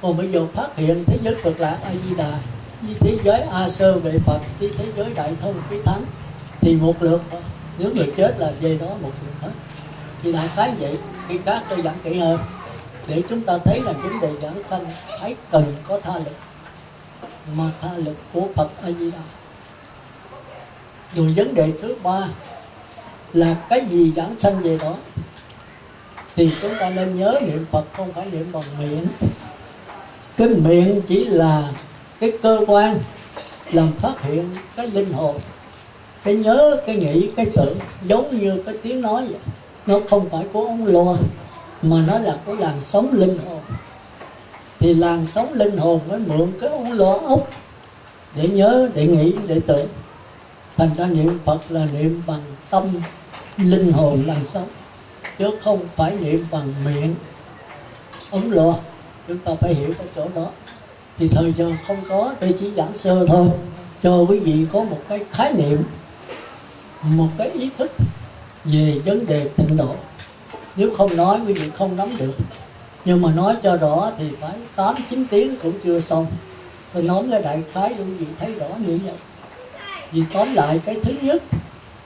Còn bây giờ phát hiện thế giới Cực Lạc A Di Đà với thế giới A Sơ Bệ Phật, với thế giới Đại Thông Trí Thắng thì một lượt thôi. Nếu người chết là về đó một lượt hết. Thì đại khái vậy. Khi khác tôi giảng kỹ hơn để chúng ta thấy là vấn đề giảng sanh phải cần có tha lực, mà tha lực của Phật A Di Đà. Rồi vấn đề thứ ba là cái gì giảng sanh về đó, thì chúng ta nên nhớ niệm Phật không phải niệm bằng miệng. Cái miệng chỉ là cái cơ quan làm phát hiện cái linh hồn, cái nhớ, cái nghĩ, cái tưởng, giống như cái tiếng nói vậy. Nó không phải của ống loa, mà nó là của làn sóng linh hồn. Thì làn sóng linh hồn mới mượn cái ống loa ốc để nhớ, để nghĩ, để tưởng. Thành ra niệm Phật là niệm bằng tâm linh hồn làn sóng, chứ không phải niệm bằng miệng ống loa. Chúng ta phải hiểu cái chỗ đó. Thì thời giờ không có, tôi chỉ giảng sơ thôi, cho quý vị có một cái khái niệm, một cái ý thức về vấn đề tịnh độ. Nếu không nói quý vị không nắm được, nhưng mà nói cho rõ thì phải 8-9 tiếng cũng chưa xong. Tôi nói cái đại khái để quý vị thấy rõ như vậy. Vì tóm lại, cái thứ nhất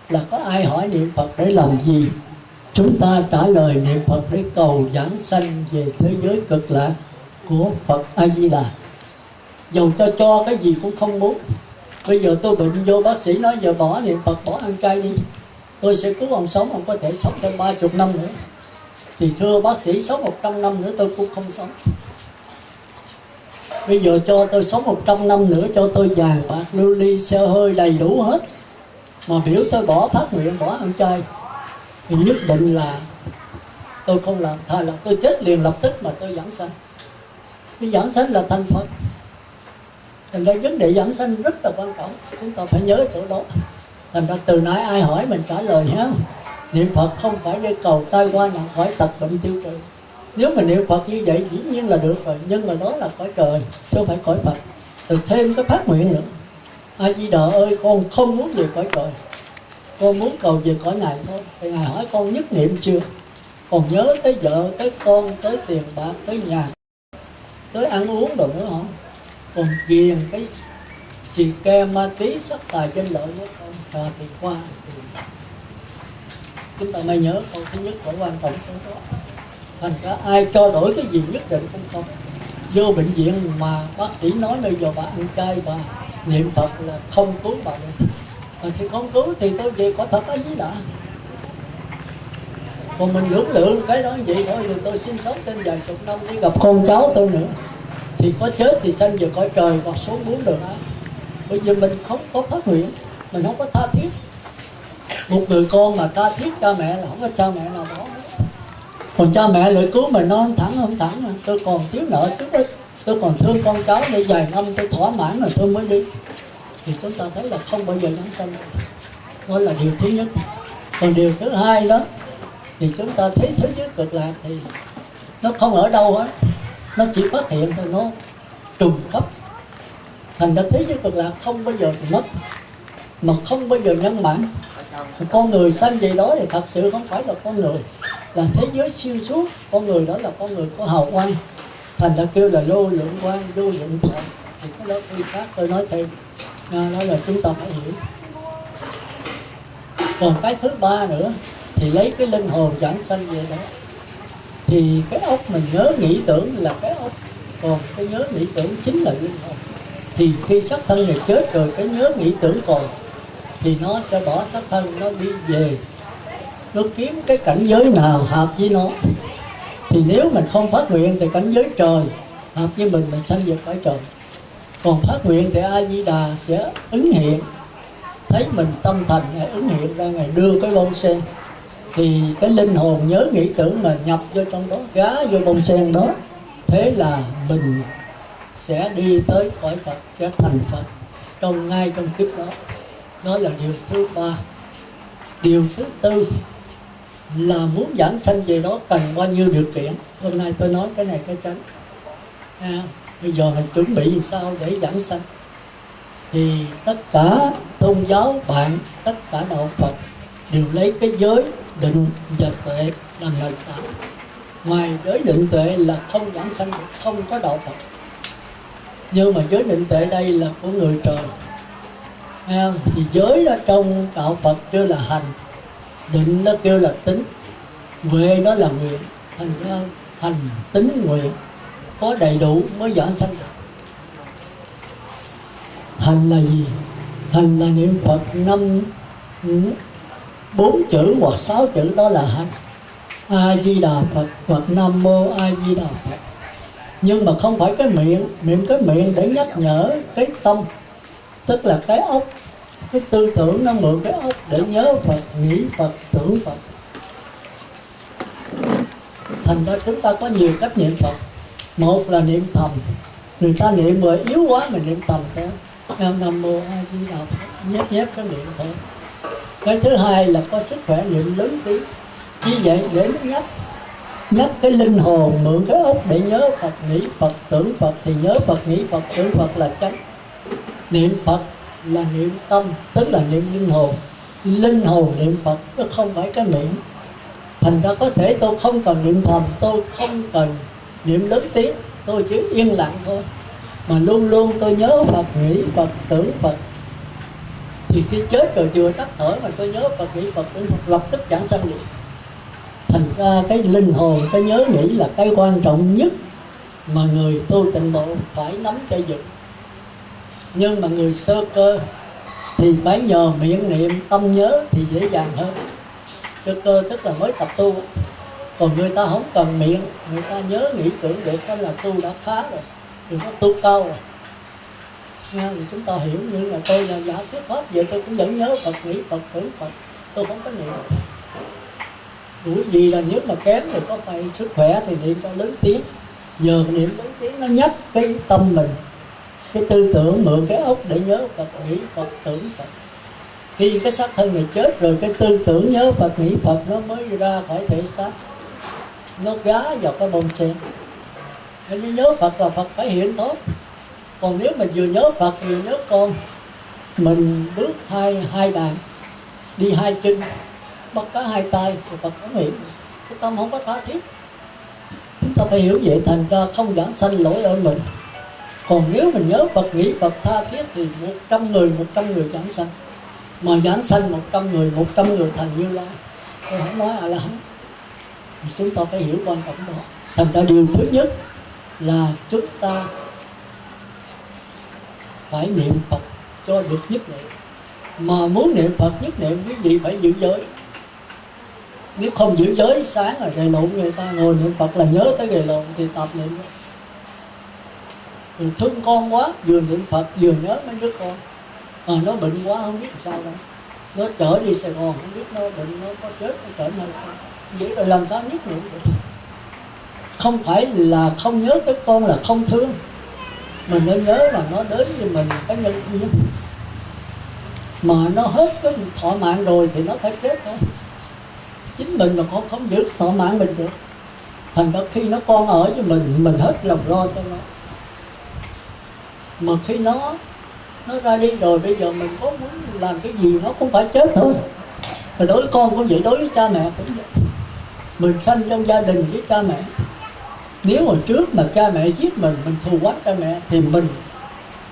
là có ai hỏi niệm Phật để làm gì, chúng ta trả lời niệm Phật để cầu giảng sanh về thế giới Cực Lạc của Phật A Di Đà. Dầu cho cái gì cũng không muốn. Bây giờ tôi bệnh vô, bác sĩ nói giờ bỏ niệm Phật, bỏ ăn chay đi, tôi sẽ cứu ông sống, ông có thể sống thêm 30 năm nữa. Thì thưa bác sĩ, sống 100 năm nữa tôi cũng không sống. Bây giờ cho tôi sống 100 năm nữa, cho tôi vàng bạc lưu ly xe hơi đầy đủ hết, mà biểu tôi bỏ phát nguyện, bỏ ăn chay, thì nhất định là tôi không làm. Thà là tôi chết liền lập tức mà tôi giảng sanh. Cái giảng sanh là thành Phật. Thành ra vấn đề giảng sanh rất là quan trọng, chúng ta phải nhớ chỗ đó. Thành ra từ nãy ai hỏi mình trả lời nhé. Niệm Phật không phải để cầu tai qua nạn khỏi tật bệnh tiêu trừ. Nếu mà niệm Phật như vậy dĩ nhiên là được rồi, nhưng mà đó là cõi trời, chứ không phải cõi Phật. Rồi thêm cái phát nguyện nữa. A Di Đà ơi, con không muốn về cõi trời, con muốn cầu về cõi Ngài thôi. Thì Ngài hỏi con nhất niệm chưa? Còn nhớ tới vợ, tới con, tới tiền bạc, tới nhà, tới ăn uống đồ nữa không? Còn ghiền cái xì ke ma tí sắc tài danh lợi nữa không? Rồi thì qua thì chúng ta mới nhớ câu thứ nhất của quan trọng của đó. Thành ra ai cho đổi cái gì nhất định cũng không. Vô bệnh viện mà bác sĩ nói bây giờ bà ăn chay và niệm Phật là không cứu bà được, mà sẽ không cứu thì tôi về cõi Phật A Di Đà. Còn mình lưỡng lự cái đó vậy thôi, thì tôi sinh sống trên vài chục năm để gặp con cháu tôi nữa, thì có chết thì sanh về cõi trời hoặc xuống bốn đường ác. Bởi vì mình không có phát nguyện, mình không có tha thiết. Một người con mà tha thiết cha mẹ là không có cha mẹ nào đó. Còn cha mẹ lại cứu mình, nó không thẳng. Tôi còn thiếu nợ chút ít, tôi còn thương con cháu để vài năm tôi thỏa mãn rồi tôi mới đi. Thì chúng ta thấy là không bao giờ giảng sanh. Đó là điều thứ nhất. Còn điều thứ hai đó, thì chúng ta thấy thế giới cực lạc thì nó không ở đâu hết, nó chỉ phát hiện thôi, nó trùng khắp. Thành ra thế giới cực lạc không bao giờ mất, mà không bao giờ nhân mãn. Con người sanh gì đó thì thật sự không phải là con người, là thế giới xuyên suốt. Con người đó là con người có hào quang, thành ra kêu là vô lượng quang, vô lượng thọ. Thì cái đó khi khác tôi nói thêm, đó là chúng ta phải hiểu. Còn cái thứ ba nữa thì lấy cái linh hồn giảng sanh về đó, thì cái óc mình nhớ nghĩ tưởng là cái óc, còn cái nhớ nghĩ tưởng chính là linh hồn. Thì khi xác thân này chết rồi, cái nhớ nghĩ tưởng còn, thì nó sẽ bỏ xác thân, nó đi về, nó kiếm cái cảnh giới nào hợp với nó. Thì nếu mình không phát nguyện thì cảnh giới trời hợp với mình sanh về cõi trời. Còn phát nguyện thì A Di Đà sẽ ứng hiện, thấy mình tâm thành, Ngài ứng hiện ra, Ngài đưa cái bông sen. Thì cái linh hồn nhớ nghĩ tưởng mà nhập vô trong đó, gá vô bông sen đó, thế là mình sẽ đi tới cõi Phật, sẽ thành Phật ngay trong kiếp đó. Đó là điều thứ ba. Điều thứ tư là muốn giảng sanh về đó cần bao nhiêu điều kiện. Hôm nay tôi nói cái này cái tránh. Bây giờ mình chuẩn bị sao để giảng sanh. Thì tất cả tôn giáo bạn, tất cả đạo Phật đều lấy cái giới định và tuệ làm nền tảng. Ngoài giới định tuệ là không giảng sanh, không có đạo Phật. Nhưng mà giới định tuệ đây là của người trời. Thì giới đó trong đạo Phật kêu là hành, định nó kêu là tính, huệ đó là nguyện. Thành ra hành, tính, nguyện có đầy đủ mới giảng sanh được. Hành là gì? Hành là niệm Phật 4 chữ hoặc 6 chữ, đó là hành. A Di Đà Phật, Phật Nam Mô A Di Đà Phật. Nhưng mà không phải cái miệng, niệm cái miệng để nhắc nhở cái tâm, tức là cái óc, cái tư tưởng nó mượn cái óc để nhớ Phật, nghĩ Phật, tưởng Phật. Thành ra chúng ta có nhiều cách niệm Phật. Một là niệm thầm, người ta niệm rồi yếu quá mình niệm thầm theo Nam Mô A Di Đà Phật, nhép cái niệm thôi. Cái thứ hai là có sức khỏe niệm lớn tiếng. Chỉ vậy để nó nhắc cái linh hồn, mượn cái óc để nhớ Phật, nghĩ Phật, tưởng Phật. Thì nhớ Phật, nghĩ Phật, tưởng Phật là chánh. Niệm Phật là niệm tâm, tức là niệm linh hồn. Linh hồn niệm Phật chứ không phải cái miệng. Thành ra có thể tôi không cần niệm thầm, tôi không cần niệm lớn tiếng, tôi chỉ yên lặng thôi, mà luôn luôn tôi nhớ Phật, nghĩ Phật, tưởng Phật. Thì khi chết rồi vừa tắt thở mà tôi nhớ Phật, nghĩ Phật, tưởng Phật, lập tức giảng sanh liền. Thành ra cái linh hồn, cái nhớ nghĩ là cái quan trọng nhất mà người tu tịnh độ phải nắm cho vững. Nhưng mà người sơ cơ thì phải nhờ miệng niệm, tâm nhớ thì dễ dàng hơn. Sơ cơ tức là mới tập tu. Còn người ta không cần miệng, người ta nhớ nghĩ tưởng được, đó là tu đã khá rồi, đừng có tu cao rồi. Nghe thì chúng ta hiểu, như là tôi là giả thuyết pháp vậy, tôi cũng vẫn nhớ Phật, nghĩ Phật, tưởng Phật, tôi không có niệm. Bởi vì là nếu mà kém thì có phải sức khỏe thì niệm cho lớn tiếng. Giờ niệm lớn tiếng nó nhắc cái tâm mình, cái tư tưởng, mượn cái óc để nhớ Phật, nghĩ Phật, tưởng Phật. Khi cái xác thân này chết rồi, cái tư tưởng nhớ Phật, nghĩ Phật nó mới ra khỏi thể xác, nó gá vào cái bông sen. Nên nhớ Phật là Phật phải hiện thôi. Còn nếu mình vừa nhớ Phật vừa nhớ con, mình bước hai đàn, đi hai chân, bắt cả hai tay thì Phật không hiện. Cái tâm không có tha thiết. Chúng ta phải hiểu vậy, thành ra không giảng sanh lỗi ở mình. Còn nếu mình nhớ Phật, nghĩ Phật tha thiết thì 100 người giảng sanh. Mà giảng sanh 100 người thành Như Lai. Tôi không nói A La Hán. Chúng ta phải hiểu quan trọng đó. Thành ra điều thứ nhất là chúng ta phải niệm Phật cho được nhất niệm. Mà muốn niệm Phật nhất niệm, quý vị phải giữ giới. Nếu không giữ giới sáng rồi gây lộn, người ta ngồi niệm Phật là nhớ tới gây lộn thì tập niệm. Rồi thương con quá, vừa niệm Phật vừa nhớ mấy đứa con. Nó bệnh quá không biết sao đây. Nó chở đi Sài Gòn không biết nó bệnh, nó có chết nó trở nơi sao. Vậy rồi làm sao nhất niệm được. Không phải là không nhớ tới con là không thương. Mình nên nhớ là nó đến với mình cái nhân duyên. Mà nó hết cái thọ mạng rồi thì nó phải chết thôi. Chính mình mà con không giữ thọ mạng mình được. Thành ra khi nó con ở với mình hết lòng lo cho nó. Mà khi nó ra đi rồi, bây giờ mình có muốn làm cái gì nó cũng phải chết thôi. Và đối với con cũng vậy, đối với cha mẹ cũng vậy. Mình sanh trong gia đình với cha mẹ. Nếu hồi trước mà cha mẹ giết mình thù oán cha mẹ thì mình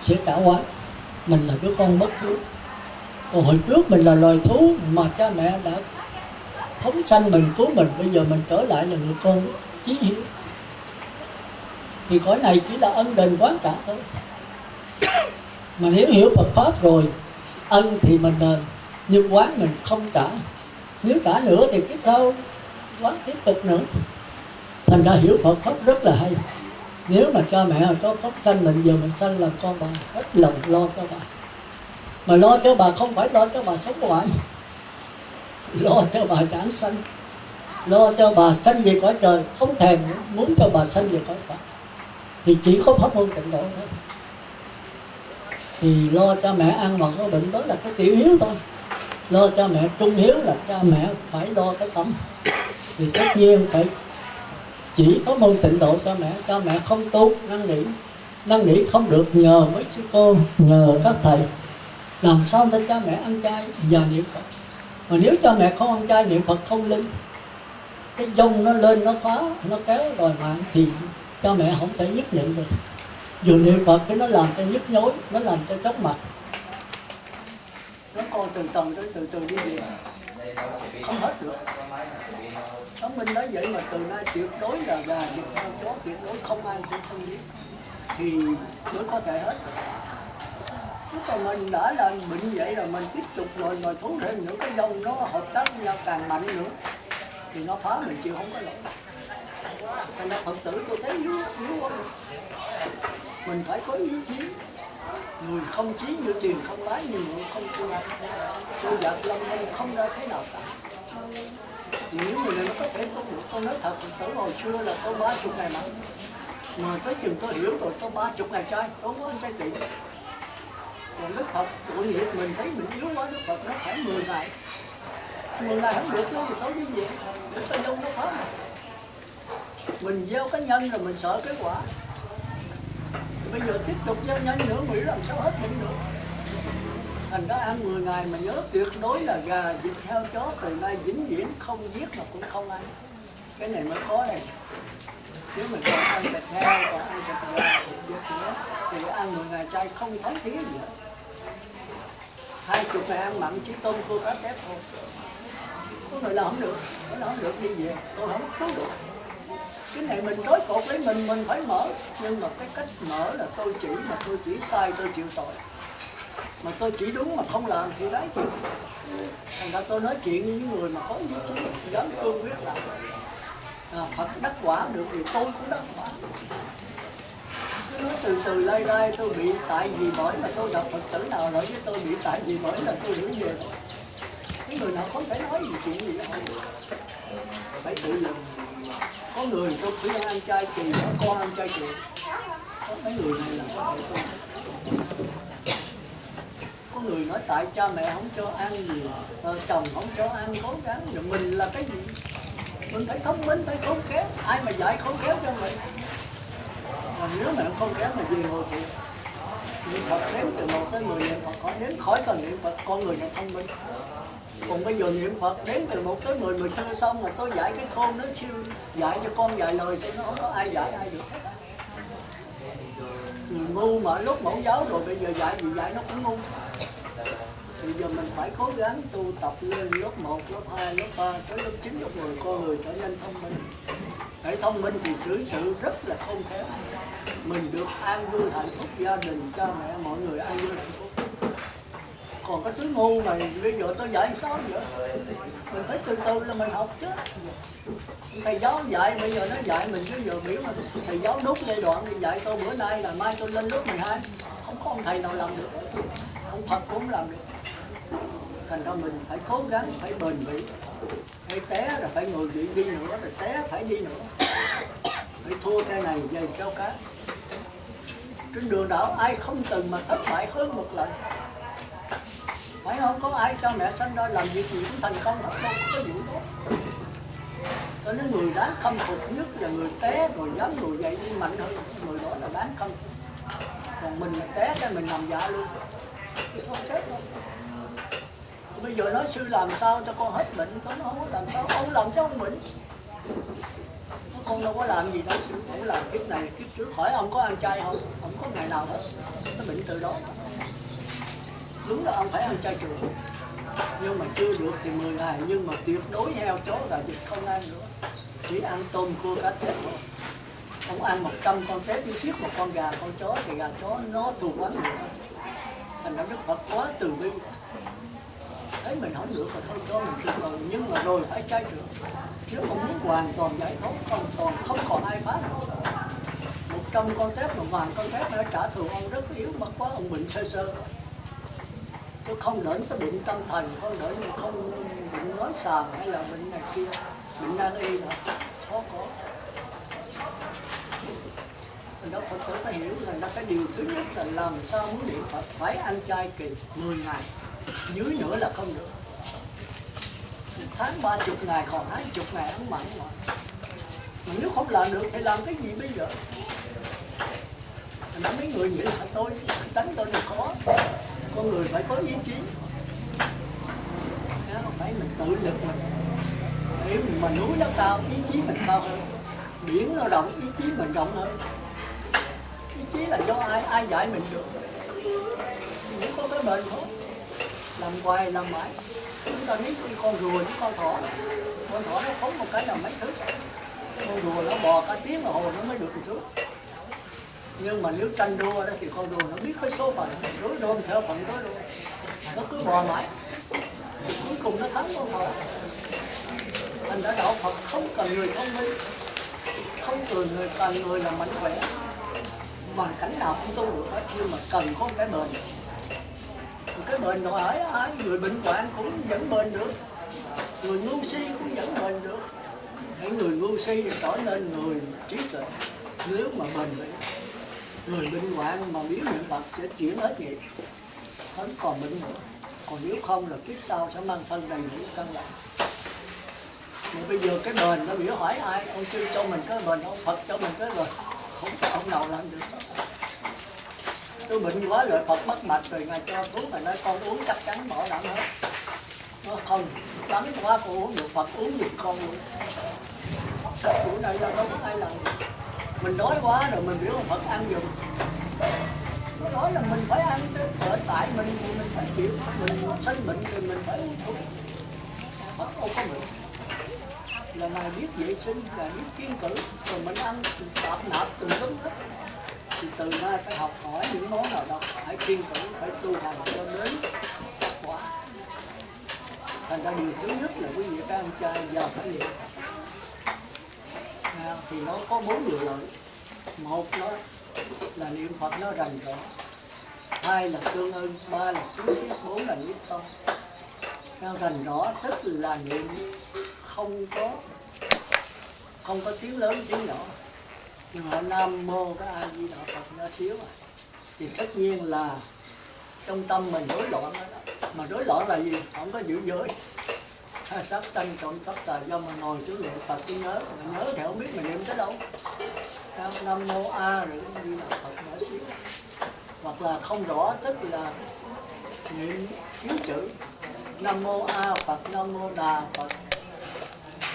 sẽ trả oán. Mình là đứa con bất hiếu. Còn hồi trước mình là loài thú mà cha mẹ đã phóng sanh mình, cứu mình, bây giờ mình trở lại là người con chí hiếu. Thì cõi này chỉ là ân đền quán trả thôi. Mà nếu hiểu Phật Pháp rồi, ân thì mình đền, nhưng quán mình không trả. Nếu trả nữa thì kiếp sau quán tiếp tục nữa. Thành ra hiểu Phật Pháp rất là hay. Nếu mà cha mẹ có phóng sanh mình, giờ mình sanh làm con bà, hết lòng lo cho bà. Mà lo cho bà không phải lo cho bà sống hoài, lo cho bà giảng sanh, lo cho bà sanh về cõi trời, không thèm nữa, muốn cho bà sanh về cõi Phật. Thì chỉ có pháp môn tịnh độ thôi. Thì lo cho mẹ ăn mà có bệnh, đó là cái tiểu hiếu thôi. Lo cho mẹ trung hiếu là cha mẹ phải lo cái tâm. Thì tất nhiên phải chỉ có môn tịnh độ cho mẹ. Cha mẹ không tu năn nỉ không được, nhờ mấy sư cô, nhờ các thầy. Làm sao cho cha mẹ ăn chay và niệm Phật. Mà nếu cha mẹ không ăn chay niệm Phật không linh, cái dông nó lên nó phá, nó kéo đòi mạng thì cha mẹ không thể nhất niệm được. Vừa niệm Phật cái nó làm cho nhức nhối, nó làm cho chóng mặt. Nó con từ từ đi về, không hết được. Sống Minh nói vậy mà từ nay tuyệt đối là gà, vịt, heo, chó, tuyệt đối không ăn cũng không biết. Thì mới có thể hết. Nếu mà mình đã là bệnh vậy rồi mình tiếp tục rồi thú thêm nữa, cái dông nó hợp tác với nhau càng mạnh nữa thì nó phá mình chịu không có nổi. Thành ra Phật tử tôi thấy yếu quá. Mình phải có ý chí. Người không chí như tiền không lái, như người không tu. Tôi dạt lâm mình không ra thế nào cả. Thì nếu người này nó có thể tốt được. Tôi nói thật, Phật tử hồi xưa là tôi 30 ngày mặn. Mà tới chừng tôi hiểu rồi, tôi 30 ngày chay, tôi có ăn chay trị. Rồi Đức Phật tội nghiệp mình thấy mình yếu quá, Đức Phật nó phải 10 ngày. 10 ngày không được đâu thì tôi đi về. Để tôi dông nó phá mà. Mình gieo cái nhân rồi mình sợ cái quả. Bây giờ tiếp tục gieo nhân nữa, mình làm sao hết bệnh được. Thành ra ăn 10 ngày mà nhớ tuyệt đối là gà, vịt, heo, chó từ nay vĩnh viễn không giết mà cũng không ăn. Cái này mới khó đây. Nếu mình còn ăn thịt heo, còn ăn thịt gà, thịt vịt nữa thì ăn 10 ngày chay không thấm thía gì hết. 20 ngày ăn mặn chỉ tôm cua cá tép thôi. Có người là không được, có người không được đi về, tôi không cứu được. Cái này mình trói cột lấy mình phải mở. Nhưng mà cái cách mở là tôi chỉ, mà tôi chỉ sai tôi chịu tội. Mà tôi chỉ đúng mà không làm thì đấy chịu. Thành ra tôi nói chuyện với những người mà có ý chí, dám cương quyết làm. Phật đắc quả được thì tôi cũng đắc quả. Cứ nói từ lây rai tôi bị tại vì bởi mà tôi gặp Phật tử nào nói với tôi bị tại vì bởi là tôi đuổi về rồi. Cái người nào không thể nói gì chuyện gì đó không được. Phải tự lực. Có người tôi khuyên ăn chay kỳ, con ăn chay kỳ. Có mấy người này là có thể tôi. Có người nói tại cha mẹ không cho ăn gì, chồng không cho ăn, cố gắng. Rồi mình là cái gì? Mình phải thông minh, phải khôn khéo. Ai mà dạy khôn khéo cho mình. Mà nếu mà không khéo mà về ngồi thiệt. Niệm Phật đếm từ 1 tới 10 niệm Phật, khỏi đếm khỏi cần niệm Phật, con người này thông minh. Còn bây giờ niệm Phật đếm từ 1 tới 10 mình chưa xong mà tôi dạy cái khôn nó siêu dạy cho con vài lời thì nó không có ai dạy ai được. Người ngu mà lúc mẫu giáo rồi bây giờ dạy gì dạy nó cũng ngu. Bây giờ mình phải cố gắng tu tập lên lớp 1, lớp 2, lớp 3, tới lớp 9, lớp 10 con người trở nên thông minh. Để thông minh thì xử sự rất là khôn khéo. Mình được an vui hạnh phúc, gia đình, cha mẹ, mọi người an vui hạnh phúc. Còn cái thứ ngu này bây giờ tôi dạy sao vậy? Mình phải từ từ là mình học chứ. Thầy giáo dạy bây giờ nó dạy mình cứ giờ biểu mà thầy giáo đốt giai đoạn thì dạy tôi bữa nay là mai tôi lên lớp 12. Không có ông thầy nào làm được. Ông Phật cũng làm được. Thành ra mình phải cố gắng, phải bền bỉ. Phải té rồi phải ngồi dậy đi nữa, rồi té phải đi nữa. Phải thua cái này về kéo cá. Trên đường đạo ai không từng mà thất bại hơn một lần. Phải không? Có ai cho mẹ sanh ra làm việc gì cũng thành công hết đâu, có vụ đó. Cho nên người đáng khâm phục nhất là người té rồi dám ngồi dậy đi mạnh hơn, người đó là đáng khâm phục. Còn mình té cái mình nằm dạ luôn, thì không chết đâu. Bây giờ nói sư làm sao cho con hết bệnh, con không có làm sao, ông làm cho ông bệnh. Con đâu có làm gì đâu, sư không làm kiếp này, kiếp trước. Hỏi ông có ăn chay không? Không có ngày nào hết, nó bệnh từ đó. Đúng là ông phải ăn chay trường, nhưng mà chưa được thì 10 ngày, nhưng mà tuyệt đối heo chó gà vịt không ăn nữa, chỉ ăn tôm cua cá tép thôi. Ông ăn 100 con tép như giết một con gà con chó thì gà chó nó thù quán được. Thành ra Đức Phật quá từ bi, thấy mình không được rồi thôi cho mình từ từ, nhưng mà rồi phải chay trường. Nếu ông muốn hoàn toàn giải thoát, không còn ai phá nữa. 100 con tép mà vàng con tép nó trả thù ông rất yếu, mà quá ông bệnh sơ sơ. Chứ không đến cái bệnh tâm thần, không bệnh nói xàm hay là bệnh này kia, bệnh nan y nữa, khó có. Thành đó Phật tử phải hiểu là cái điều thứ nhất là làm sao muốn niệm Phật phải ăn chay kỳ 10 ngày, dưới nữa là không được. Một tháng 30 ngày, còn 20 ngày ăn mặn mà. Mà nếu không làm được thì làm cái gì bây giờ? Thành mấy người nghĩ là tôi, đánh tôi là khó. Con người phải có ý chí, phải mình tự lực mình. Nếu mà núi nó cao, ý chí mình cao hơn. Biển nó rộng, ý chí mình rộng hơn. Ý chí là do ai dạy mình được. Nếu có cái bền thôi, làm hoài làm mãi. Chúng ta biết con rùa với con thỏ nó phóng một cái là mấy thứ. Con rùa nó bò cả tiếng đồng hồ nó mới được xuống. Nhưng mà nếu tranh đua đó thì con rùa nó biết cái số phận, đối đua theo phận đối đua, nó cứ bò mãi, cuối cùng nó thắng con thỏ. Thành ra đạo Phật không cần người thông minh, không cần người là mạnh khỏe, hoàn cảnh nào cũng tu được hết, nhưng mà cần có cái bền. Cái bền đòi hỏi ai, người bệnh hoạn cũng vẫn bền được, người ngu si cũng vẫn bền được. Những người ngu si trở nên người trí tuệ nếu mà bền bỉ. Người bệnh hoạn mà biết niệm Phật sẽ chuyển hết nghiệp, không còn bệnh nữa. Còn nếu không là kiếp sau sẽ mang thân đầy đủ căn lành. Mà bây giờ cái bền nó biểu hỏi ai, ông sư cho mình cái bền, ông Phật cho mình cái bền, không có ông nào làm được. Tôi bệnh quá rồi Phật bắt mạch rồi ngài cho thuốc, mà nói con uống chắc chắn bỏ đặng hết. Nó không, đắng quá con uống được, Phật uống được con luôn. Cái tuổi này là đâu có ai làm được. Mình đói quá rồi mình biểu Phật ăn giùm. Nó nói là mình phải ăn chứ, ở tại mình thì mình phải chịu, mình sinh bệnh thì mình phải uống thuốc. Phật không có bệnh. Là ngài biết vệ sinh, ngài biết kiên cử, rồi mình ăn tạp nạp từng đúng hết. Thì từ ra sẽ học hỏi những món nào đâu, phải kiên cử, phải tu hành cho đến kết quả. Thành ra điều thứ nhất là quý vị phải ăn chay và phải niệm. Thì nó có 4 điều lợi. Một nó là niệm Phật nó rành rõ, 2 là tương ưng, 3 là xuống thiết, 4 là niệm tâm. Nó rành rõ tức là niệm không có tiếng lớn tiếng nhỏ, nhưng mà Nam Mô cái A Di Đà Phật nó xíu à. Thì tất nhiên là trong tâm mình rối loạn đó. Mà rối loạn là gì? Không có giữ giới, sát sanh trộm cắp tà dâm, mà ngồi xuống niệm Phật cứ nhớ, mà nhớ thì không biết mình niệm tới đâu. Nam Mô A rồi A Di Đà Phật nhỏ xíu. Hoặc là không rõ tức là niệm thiếu chữ, Nam Mô A Phật, Nam Mô Đà Phật.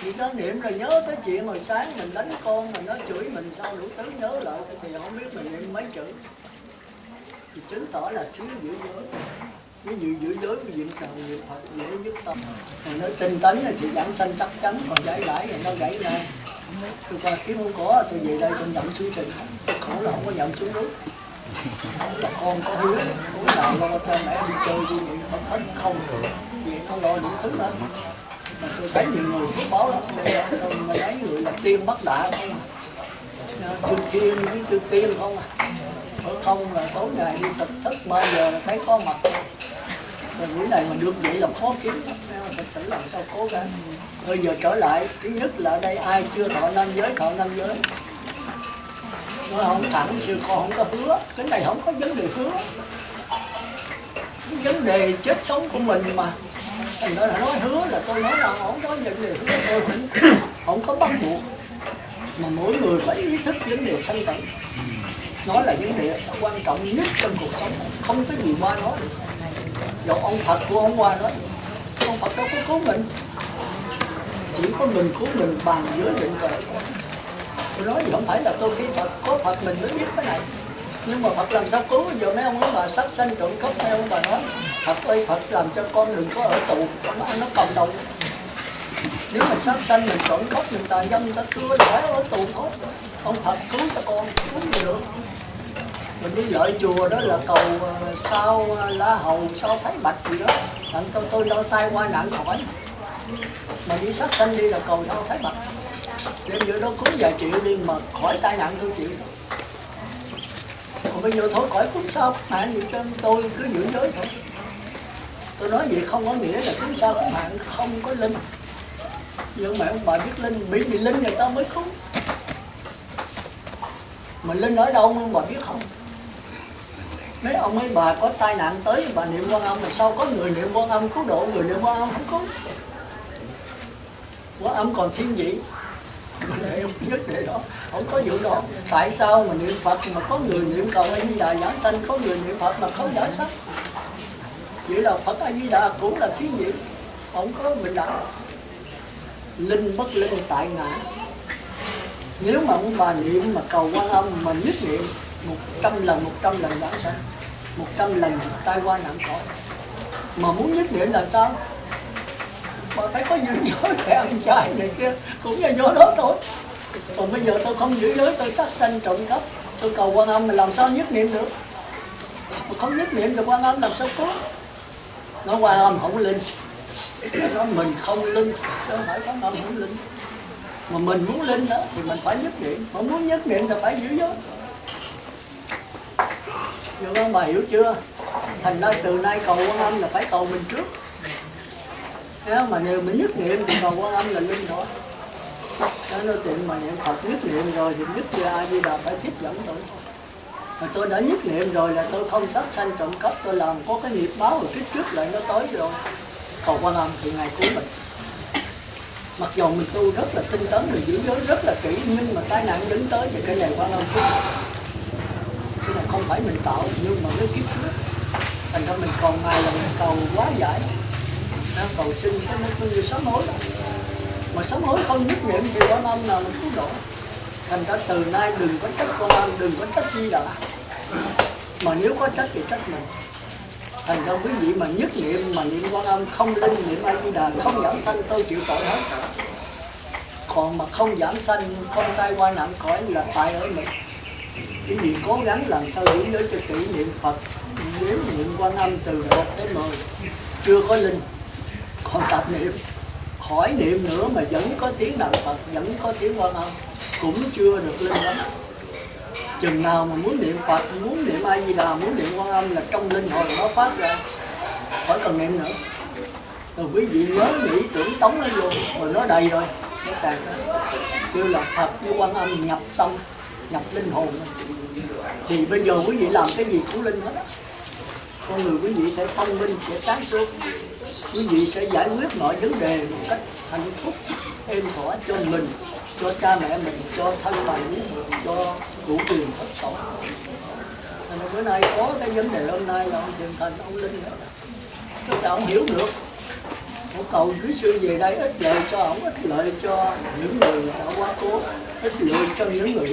Thì nó niệm rồi nhớ tới chuyện hồi sáng mình đánh con, mình nó chửi mình sao đủ thứ nhớ lại, thì không biết mình niệm mấy chữ. Thì chứng tỏ là thiếu giữ giới. Ví dụ giữ giới của diện trần niệm Phật dễ nhất tâm. Còn nói tinh tấn này thì giảng sanh chắc chắn, còn giải đãi thì nó gãy ra. Tôi qua kiếm không có, tôi về đây tôi nhận xuống trình. Khổ là không có nhận xuống nước. là con có hiếu, tối nào lo cho mẹ đi chơi đi niệm Phật hết không được, vì không lo những thứ đó. Mà tôi thấy nhiều người phước báo lắm, mà thấy người là tiên bắt đại không à, chư thiên với chư tiên không à, không là tối ngày đi Phật thức bao giờ là thấy có mặt. Rồi buổi này mà được vậy là khó kiếm lắm, Phật tử làm sao cố gắng. Bây giờ trở lại, thứ nhất là ở đây ai chưa thọ nam giới, thọ nam giới. Nó không thẳng, sư con không có hứa, cái này không có vấn đề hứa. Cái vấn đề chết sống của mình mà. Thành ra là nói hứa là tôi nói là không có vấn đề hứa, tôi cũng không có bắt buộc. Mà mỗi người phải ý thức vấn đề sanh tử. Nó là vấn đề quan trọng nhất trong cuộc sống, không có gì qua nói được. Dẫu ông Phật của ông qua nói, ông Phật đâu có cứu mình. Chỉ có mình cứu mình bằng giữa định tuệ. Tôi nói gì không phải là tôi khi Phật, có Phật mình mới biết cái này. Nhưng mà Phật làm sao cứu, giờ mấy ông nói mà sát sanh trộm cắp, mấy ông bà nói Phật ơi Phật làm cho con đừng có ở tù, nó cộng đồng. Nếu mình sát sanh mình trộm cắp, mình tà dâm, ta cưa thì phải ở tù thôi. Ông Phật cứu cho con, cứu gì được. Mình đi lợi chùa đó là cầu sao lá hầu, sao thái bạch gì đó, tặng cho tôi đau tai qua nạn khỏi. Mà đi sát sanh đi là cầu sao thái bạch. Để giữa đó cứu vài triệu đi mà khỏi tai nạn tôi chịu. Còn bây giờ thôi khỏi cứu sao hạn gì cho tôi cứ giữ giới thôi. Tôi nói vậy không có nghĩa là cứu sao cứu hạn không có linh. Nhưng mà ông bà biết linh, bởi vì linh người ta mới cứu. Mà linh ở đâu ông bà biết không? Mấy ông mấy bà có tai nạn tới bà niệm Quan Âm mà sao có người niệm Quan Âm cứu độ, người niệm Quan Âm không cứu. Quan Âm còn thiên vị. Để ông biết để đó, không có vụ đó. Tại sao mà niệm Phật mà có người niệm cầu A Di Đà giảng sanh, có người niệm Phật mà không giảng sanh? Vậy là Phật A Di Đà cũng là thiên vị, không có bình đẳng. Linh bất linh tại ngã. Nếu mà ông bà niệm mà cầu Quan Âm mà nhất niệm 100 lần giảng sanh, 100 lần tai qua nạn khỏi. Mà muốn nhất niệm là sao? Mà phải có giữ giới để ăn chay này kia, cũng là do đó thôi. Còn bây giờ tôi không giữ giới, tôi sát sanh trộm cắp, tôi cầu Quan Âm mà làm sao nhất niệm được? Mà không nhất niệm được Quan Âm làm sao cứu? Nói Quan Âm không linh, nói mình không linh, chứ không phải Quan Âm không linh. Mà mình muốn linh đó thì mình phải nhất niệm, mà muốn nhất niệm là phải giữ giới. Giờ con bà hiểu chưa? Thành ra từ nay cầu Quan Âm là phải cầu mình trước. Nếu mà nếu mình nhất niệm thì cầu Quan Âm là linh thôi. Đó nói chuyện mà niệm Phật nhất niệm rồi thì nhất ra A Di Đà phải tiếp dẫn tôi. Mà tôi đã nhất niệm rồi là tôi không sát sanh trộm cắp, tôi làm có cái nghiệp báo rồi kiếp trước lại nó tới rồi. Cầu Quan Âm thì Ngài cứu mình. Mặc dù mình tu rất là tinh tấn, mình giữ giới rất là kỹ, nhưng mà tai nạn đứng tới thì cái này Quan Âm cứu. Cái này không phải mình tạo, nhưng mà cái kiếp trước. Thành ra mình còn Ngài là mình cầu quá giải. Cầu xin cái nó như sám hối đó. Mà sám hối không nhất niệm thì Quan Âm nào mà cứu độ. Thành ra từ nay đừng có trách Quan Âm, đừng có trách Di Đà. Mà nếu có trách thì trách mình. Thành ra quý vị mà nhất niệm mà niệm Quan Âm không linh, niệm A Di Đà không giảm sanh tôi chịu tội hết. Còn mà không giảm sanh, không tai qua nạn khỏi là tại ở mình. Quý vị cố gắng làm sao giữ giới cho kỹ, niệm Phật. Nếu niệm Quan Âm từ 1 tới 10 chưa có linh, còn tập niệm khỏi niệm nữa mà vẫn có tiếng đàn Phật, vẫn có tiếng Quan Âm, cũng chưa được linh lắm. Chừng nào mà muốn niệm Phật, muốn niệm A Di Đà, muốn niệm Quan Âm là trong linh hồn nó phát ra, khỏi cần niệm nữa. Rồi quý vị nhớ nghĩ tưởng tống lên luôn, rồi nó đầy rồi, nó tràn ra. Kêu là Phật với Quan Âm nhập tâm, nhập linh hồn. Thì bây giờ quý vị làm cái gì cũng linh hết á. Con người quý vị sẽ thông minh, sẽ sáng suốt. Quý vị sẽ giải quyết mọi vấn đề một cách hạnh phúc, êm thỏa cho mình, cho cha mẹ mình, cho thân bằng, cho cụ quyền thất tổ. Nên bữa nay có cái vấn đề hôm nay là ông Thiền Thành, ông Linh đó. Chúng ta không hiểu được. Ông cầu quý sư về đây ít lợi cho ông, ít lợi cho những người đã quá cố, ít lợi cho những người